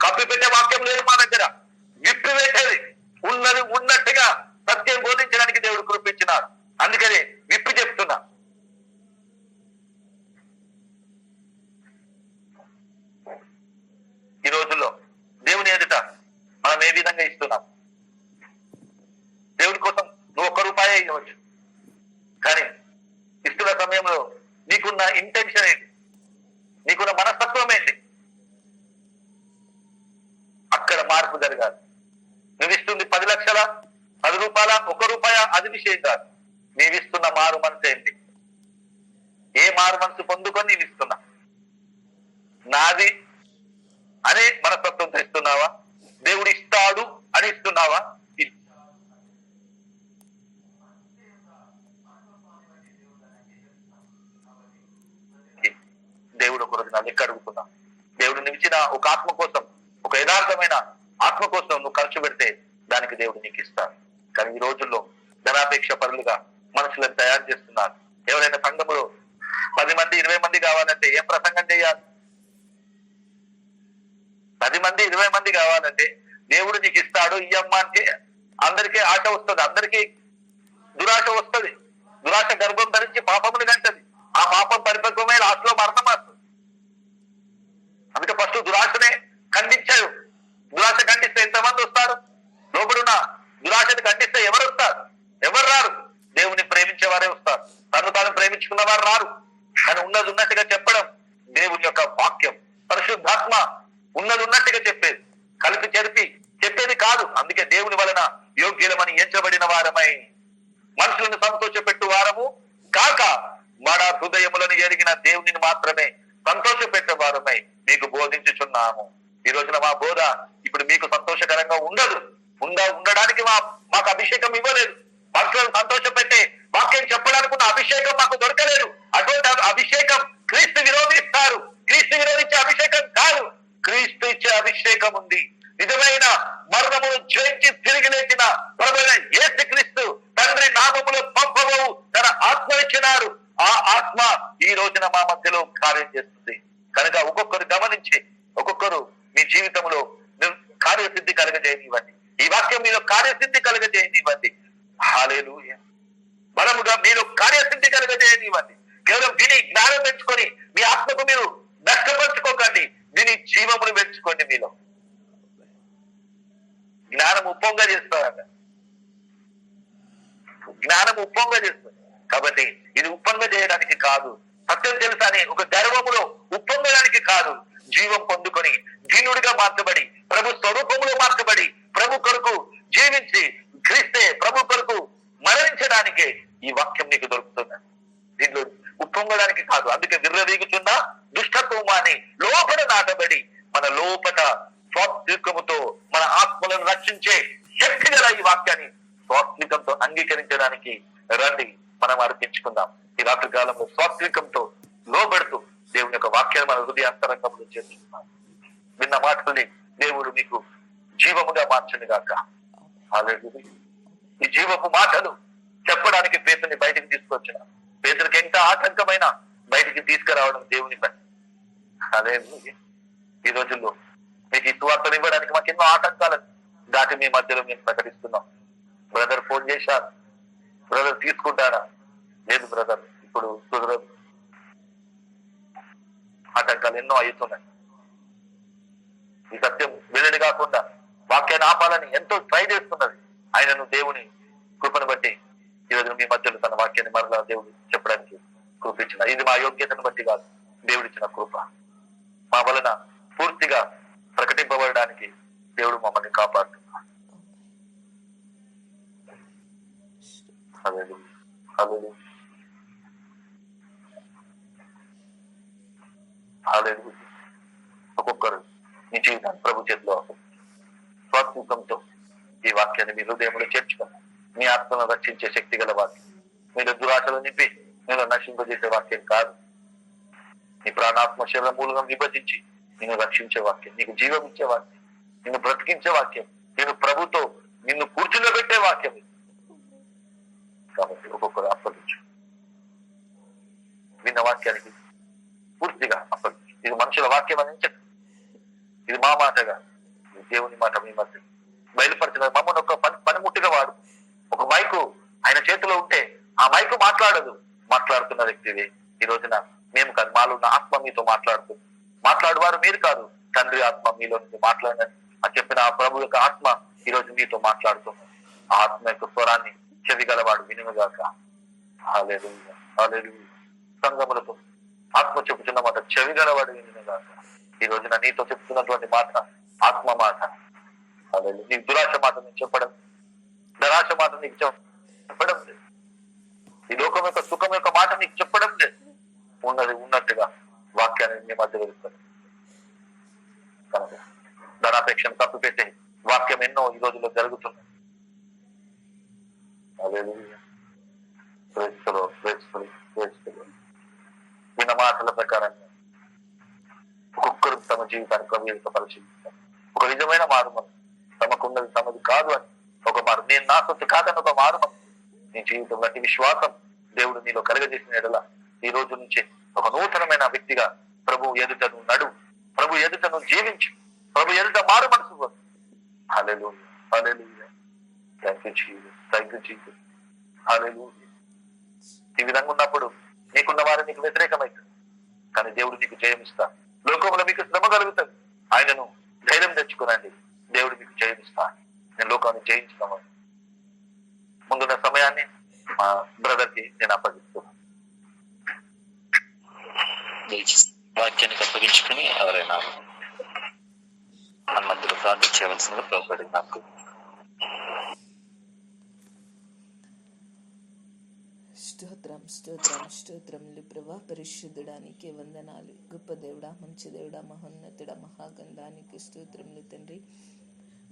కప్పిపెట్టే వాక్యం లేదు మా దగ్గర, విప్పి వేసేది. ఉన్నది ఉన్నట్టుగా సత్యం బోధించడానికి దేవుడు కృపించినాడు. అందుకని విప్పి చెప్తున్నా. ఈ రోజుల్లో దేవుని ఎదుట మనం ఏ విధంగా ఇస్తున్నాం? దేవుడి కోసం నువ్వు ₹1 ఇవ్వచ్చు, కానీ ఇస్తున్న సమయంలో నీకున్న ఇంటెన్షన్ ఏంటి? నీకున్న మనస్తత్వం ఏంటి? అక్కడ మార్పు జరగాలి. నువ్వు ఇస్తుంది 10 లక్షల, ₹10, ₹1, అది విషయం కాదు. నీవిస్తున్న మారు మనసు ఏంటి? ఏ మారు మనసు పొందుకొని నీవు ఇస్తున్నా? నాది అనే మనస్తత్వంతో ఇస్తున్నావా? దేవుడు ఇస్తాడు అని ఇస్తున్నావా? దేవుడు ఒక రోజు నా లెక్క అడుగుతున్నా. దేవుడు నిలిచిన ఒక ఆత్మ కోసం, ఒక యథార్థమైన ఆత్మ కోసం నువ్వు ఖర్చు పెడితే దానికి దేవుడు నీకు ఇస్తాడు. కానీ ఈ రోజుల్లో ధనాపేక్ష పరులుగా మనుషులను తయారు చేస్తున్నారు. ఎవరైనా సంఘములో 10 మంది 20 మంది కావాలంటే ఏం ప్రసంగం చేయాలి? 10 మంది 20 మంది కావాలంటే దేవుడు నీకు ఇస్తాడు ఇయ్యమ్మ అంటే అందరికీ ఆశ వస్తుంది, అందరికీ దురాశ వస్తుంది. దురాశ గర్భం ధరించి పాపములు కంటది. ఆ పాపం పరిపక్వమై లాస్ట్ లో మరణం వస్తుంది. అందుకే ఫస్ట్ దురాశనే ఖండించాడు. దురాశ ఖండిస్తే ఎంతమంది వస్తారు? లోపడున్న దురాశని ఖండిస్తే ఎవరు వస్తారు? ఎవరు రారు. దేవుని ప్రేమించే వారే వస్తారు. తను తాను ప్రేమించుకున్న వారు రారు. కానీ ఉన్నది ఉన్నట్టుగా చెప్పడం దేవుని యొక్క వాక్యం. పరిశుద్ధాత్మ ఉన్నది ఉన్నట్టుగా చెప్పేది, కలిపి చెరిపి చెప్పేది కాదు. అందుకే దేవుని వలన యోగ్యులమని ఎంచబడిన వారమై మనుషులను సంతోషపెట్టు వారము కాక మన హృదయములను ఎరిగిన దేవునిని మాత్రమే సంతోషపెట్టే వారమై మీకు బోధించుచున్నాము. ఈ రోజున మా బోధ ఇప్పుడు మీకు సంతోషకరంగా ఉండదు. ఉండడానికి మాకు అభిషేకం ఇవ్వలేదు. భక్తులను సంతోషపెట్టే వాక్యం చెప్పడానికి ఉన్న అభిషేకం మాకు దొరకలేదు. అటువంటి అభిషేకం క్రీస్తు విరోధిస్తారు. క్రీస్తు విరోధించే అభిషేకం కాదు, క్రీస్తు ఇచ్చే అభిషేకం ఉంది. నిజమైన మరణమును జయించి తిరిగి లేచిన ప్రభువైన యేసుక్రీస్తు తండ్రి నామములో పంపబోవు తన ఆత్మ ఇచ్చినారు. ఆ ఆత్మ ఈ రోజున మా మధ్యలో కార్యం చేస్తుంది. కనుక ఒక్కొక్కరు గమనించి ఒక్కొక్కరు మీ జీవితంలో కార్యసిద్ధి కలగజేయనివ్వండి. ఈ వాక్యం మీలో కార్యసిద్ధి కలగజేయనివ్వండి. హల్లెలూయా. బలముగా మీలో కార్యసిద్ధి కలగజేయనివ్వండి. కేవలం విని జ్ఞానం పెంచుకొని మీ ఆత్మకు మీరు నష్టపరుచుకోకండి. విని జీవమును పెంచుకోండి. మీలో జ్ఞానం ఉప్పొంగా చేస్తారట. జ్ఞానం ఉప్పొంగా చేస్తుంది. కాబట్టి ఇది ఉప్పొంగ చేయడానికి కాదు, సత్యం తెలుసా అని ఒక గర్వములో ఉప్పొంగడానికి కాదు, జీవం పొందుకొని దీనుడిగా మార్చబడి ప్రభు స్వరూపములో మార్చబడి ప్రభు కొరకు జీవించి క్రీస్తే ప్రభు కొరకు మరణించడానికే ఈ వాక్యం నీకు దొరుకుతుంది. దీంట్లో ఉప్పొంగడానికి కాదు. అందుకే విర్రవీగుతున్న దుష్టత్వమాని లోపల నాటబడి మన లోపల స్వాత్వికముతో మన ఆత్మలను రక్షించే శక్తి గల ఈ వాక్యాన్ని స్వాత్వికంతో అంగీకరించడానికి రండి, మనం అర్పించుకుందాం. ఈ రాత్రి కాలంలో స్వాత్వికంతో లోబడుతూ దేవుని యొక్క వాక్యాన్ని మన హృదయాంతరంగంలో చేర్చుకున్నాం. విన్న మాటల్ని దేవుడు మీకు జీవముగా మార్చను గాక. హల్లెలూయా. ఈ జీవపు మాటలు చెప్పడానికి పేతుని బయటికి తీసుకొచ్చిన పేతునికి ఎంత ఆటంకమైన బయటికి తీసుకురావడం దేవుని పని. హల్లెలూయా. ఈ రోజుల్లో మీకు ఈ సువార్తను ఇవ్వడానికి మాకు ఎన్నో ఆటంకాలను దాటి మీ మధ్యలో మేము ప్రకటిస్తున్నాం. బ్రదర్ ఫోన్ చేశారు, బ్రదర్ తీసుకుంటారా? లేదు బ్రదర్, ఇప్పుడు కుదరదు. ఆటంకాలు ఎన్నో అవుతున్నాయి. ఈ సత్యం వెల్లడి కాకుండా వాక్యాన్ని ఆపాలని ఎంతో ట్రై చేస్తున్నది. ఆయనను దేవుని కృపను బట్టి ఈరోజు మీ మధ్యలో తన వాక్యాన్ని మరలా దేవుడు చెప్పడానికి కృపించిన. ఇది మా యోగ్యతను బట్టి కాదు, దేవుడిచ్చిన కృప. మా వలన పూర్తిగా ప్రకటింపబడడానికి దేవుడు మమ్మల్ని కాపాడుతున్నాడు. హల్లెలూయా. హల్లెలూయా. హల్లెలూయా. ఒక్కొక్కరు మీ జీవితాన్ని ప్రభు చేతిలో స్వాత్వికంతో ఈ వాక్యాన్ని మీ హృదయంలో చేర్చుకుని మీ ఆత్మను రక్షించే శక్తి గల వాక్యం, మీరు దురాశలు నింపి మీరు నశింపజేసే వాక్యం కాదు. నీ ప్రాణాత్మ శరీర మూలంగా విభజించి నిన్ను రక్షించే వాక్యం, నీకు జీవం ఇచ్చే వాక్యం, నిన్ను బ్రతికించే వాక్యం, నేను ప్రభుతో నిన్ను కూర్చులో పెట్టే వాక్యం. కాబట్టి ఒక్కొక్కరు అప్పగించు. విన్న వాక్యానికి పూర్తిగా అప్పగించు. ఇది మనుషుల వాక్యం అని చెప్పు, ఇది మా మాటగా దేవుని మాట మీ మధ్య బయలుపరిచిన మమ్మల్ని ఒక పనిముట్టుగా వాడు. ఒక మైకు ఆయన చేతిలో ఉంటే ఆ మైకు మాట్లాడదు, మాట్లాడుతున్న వ్యక్తిది. ఈ రోజున మేము కాదు, మాలో ఉన్న ఆత్మ మీతో మాట్లాడుతుంది. మాట్లాడువారు మీరు కాదు, తండ్రి ఆత్మ మీలో నుంచి మాట్లాడినది ఆ చెప్పిన ఆ ప్రభు యొక్క ఆత్మ ఈ రోజు మీతో మాట్లాడుతుంది. ఆ ఆత్మ యొక్క స్వరాన్ని చెవి గలవాడు వినుగాక. హల్లెలూయా. హల్లెలూయా. సంగములతో ఆత్మ చెబుతున్న మాట చెవి గలవాడు వినుగాక. ఈ రోజున నీతో చెప్తున్నటువంటి మాట ఆత్మ మాట. హల్లెలూయా. నీకు దురాశ మాట నీకు చెప్పడం, ధరాశ మాట నీకు చెప్పడం లేదు. ఈ లోకం యొక్క సుఖం యొక్క మాట నీకు చెప్పడం లేదు. ఉన్నది ఉన్నట్టుగా వాక్యాన్ని మీ మధ్య వెళ్తారు. కనుక ధనాపేక్షను తప్పు పెట్టే వాక్యం ఎన్నో ఈ రోజుల్లో జరుగుతుంది. హల్లెలూయా. విన్న మాటల ప్రకారంగా ఒక్కొక్కరు తమ జీవితాన్ని కవిత పరిశీలిస్తారు. ఒక నిజమైన మారుమని తమకున్నది తమది కాదు అని ఒక మారు, నేను నా సొత్తు కాదని ఒక మారుమని నీ జీవితం బట్టి విశ్వాసం దేవుడు నీలో కలగజేసిన ఎడల ఈ రోజు నుంచి ఒక నూతనమైన వ్యక్తిగా ప్రభు ఎదుట నువ్వు నడు, ప్రభు ఎదుట నువ్వు జీవించు, ప్రభు ఎదుట మారు మనసు. Hallelujah. Hallelujah. Thank you Jesus. Thank you Jesus. Hallelujah. ఈ విధంగా ఉన్నప్పుడు నీకున్న వారు నీకు వ్యతిరేకమవుతుంది, కానీ దేవుడు నీకు జయమిస్తాడు. లోకంలో మీకు శ్రమ కలుగుతుంది, ఆయనను ధైర్యం తెచ్చుకునండి, దేవుడు మీకు జయమిస్తాడు. నేను లోకాన్ని జయించుతామని ముందున్న సమయాన్ని మా బ్రదర్ కి నేను అప్పగిస్తున్నాను. వాక్యానికి అప్పగించుకుని ఎవరైనా మన మధ్యలో ప్రార్థన చేయవలసిందిగా ప్రభుపడి నాకు. స్తోత్రం స్తోత్రం స్తోత్రములు ప్రభా. పరిశుద్ధుడానికి వందనాలు. గొప్ప దేవుడా, మంచి దేవుడా, మహోన్నతుడా, మహాగంధానికి స్తోత్రములు తండ్రి.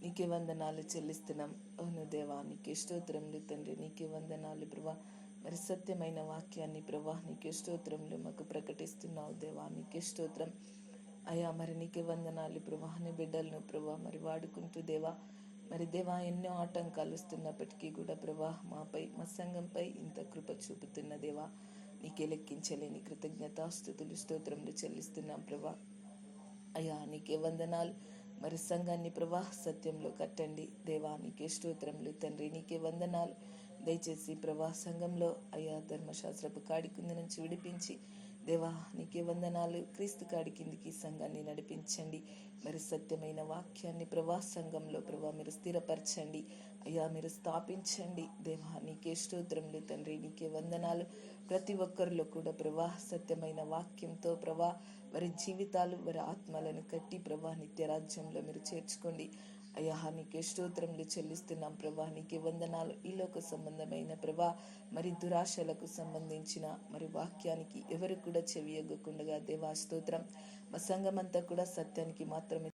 నీకే వందనాలు చెల్లిస్తున్నాం. అవును దేవా, నీకే స్తోత్రములు తండ్రి. నీకే వందనాలు ప్రభా. మరి సత్యమైన వాక్యాన్ని ప్రభా నీకే స్తోత్రములు మాకు ప్రకటిస్తున్నావు దేవా. నీకే స్తోత్రం అయ్యా. మరి నీకే వందనాలు ప్రభా. నీ బిడ్డలను ప్రభా మరి వాడుకుంటూ దేవా, మరి దేవా ఎన్నో ఆటంకాలు వస్తున్నప్పటికీ కూడా ప్రభా మాపై, మా సంఘంపై ఇంత కృప చూపుతున్న దేవా, నీకే లెక్కించలేని కృతజ్ఞతాస్తుతులు స్తోత్రములు చెల్లిస్తున్నాం ప్రభా. అయ్యా నీకే వందనాలు. మరి సంఘాన్ని ప్రభా సత్యంలో కట్టండి దేవా. నీకే స్తోత్రములు తండ్రి. నీకే వందనాలు. దయచేసి ప్రభా సంఘంలో అయ్యా ధర్మశాస్త్రపు కాడి కింద నుంచి విడిపించి దేవా నీకే వందనాలు. క్రీస్తు కాడి కిందికి సంఘాన్ని నడిపించండి. మరి సత్యమైన వాక్యాన్ని ప్రభా సంఘంలో ప్రభా మీరు స్థిరపరచండి అయ్యా, మీరు స్థాపించండి దేవా. నీకే స్తోత్రములు తండ్రి. నీకే వందనాలు. ప్రతి ఒక్కరిలో కూడా ప్రభా సత్యమైన వాక్యంతో ప్రభా వారి జీవితాలు, వారి ఆత్మలను కట్టి ప్రభా నిత్య రాజ్యంలో మీరు చేర్చుకోండి అయ్యా. నీకే స్తోత్రములు చెల్లిస్తున్నాం ప్రభా. నీకే వందనాలు. ఈ లోక సంబంధమైన ప్రభా మరి దురాశలకు సంబంధించిన మరి వాక్యానికి ఎవరు కూడా చెవియొగ్గకుండా దేవా స్తోత్రం. మా సంఘం అంతా కూడా సత్యానికి మాత్రమే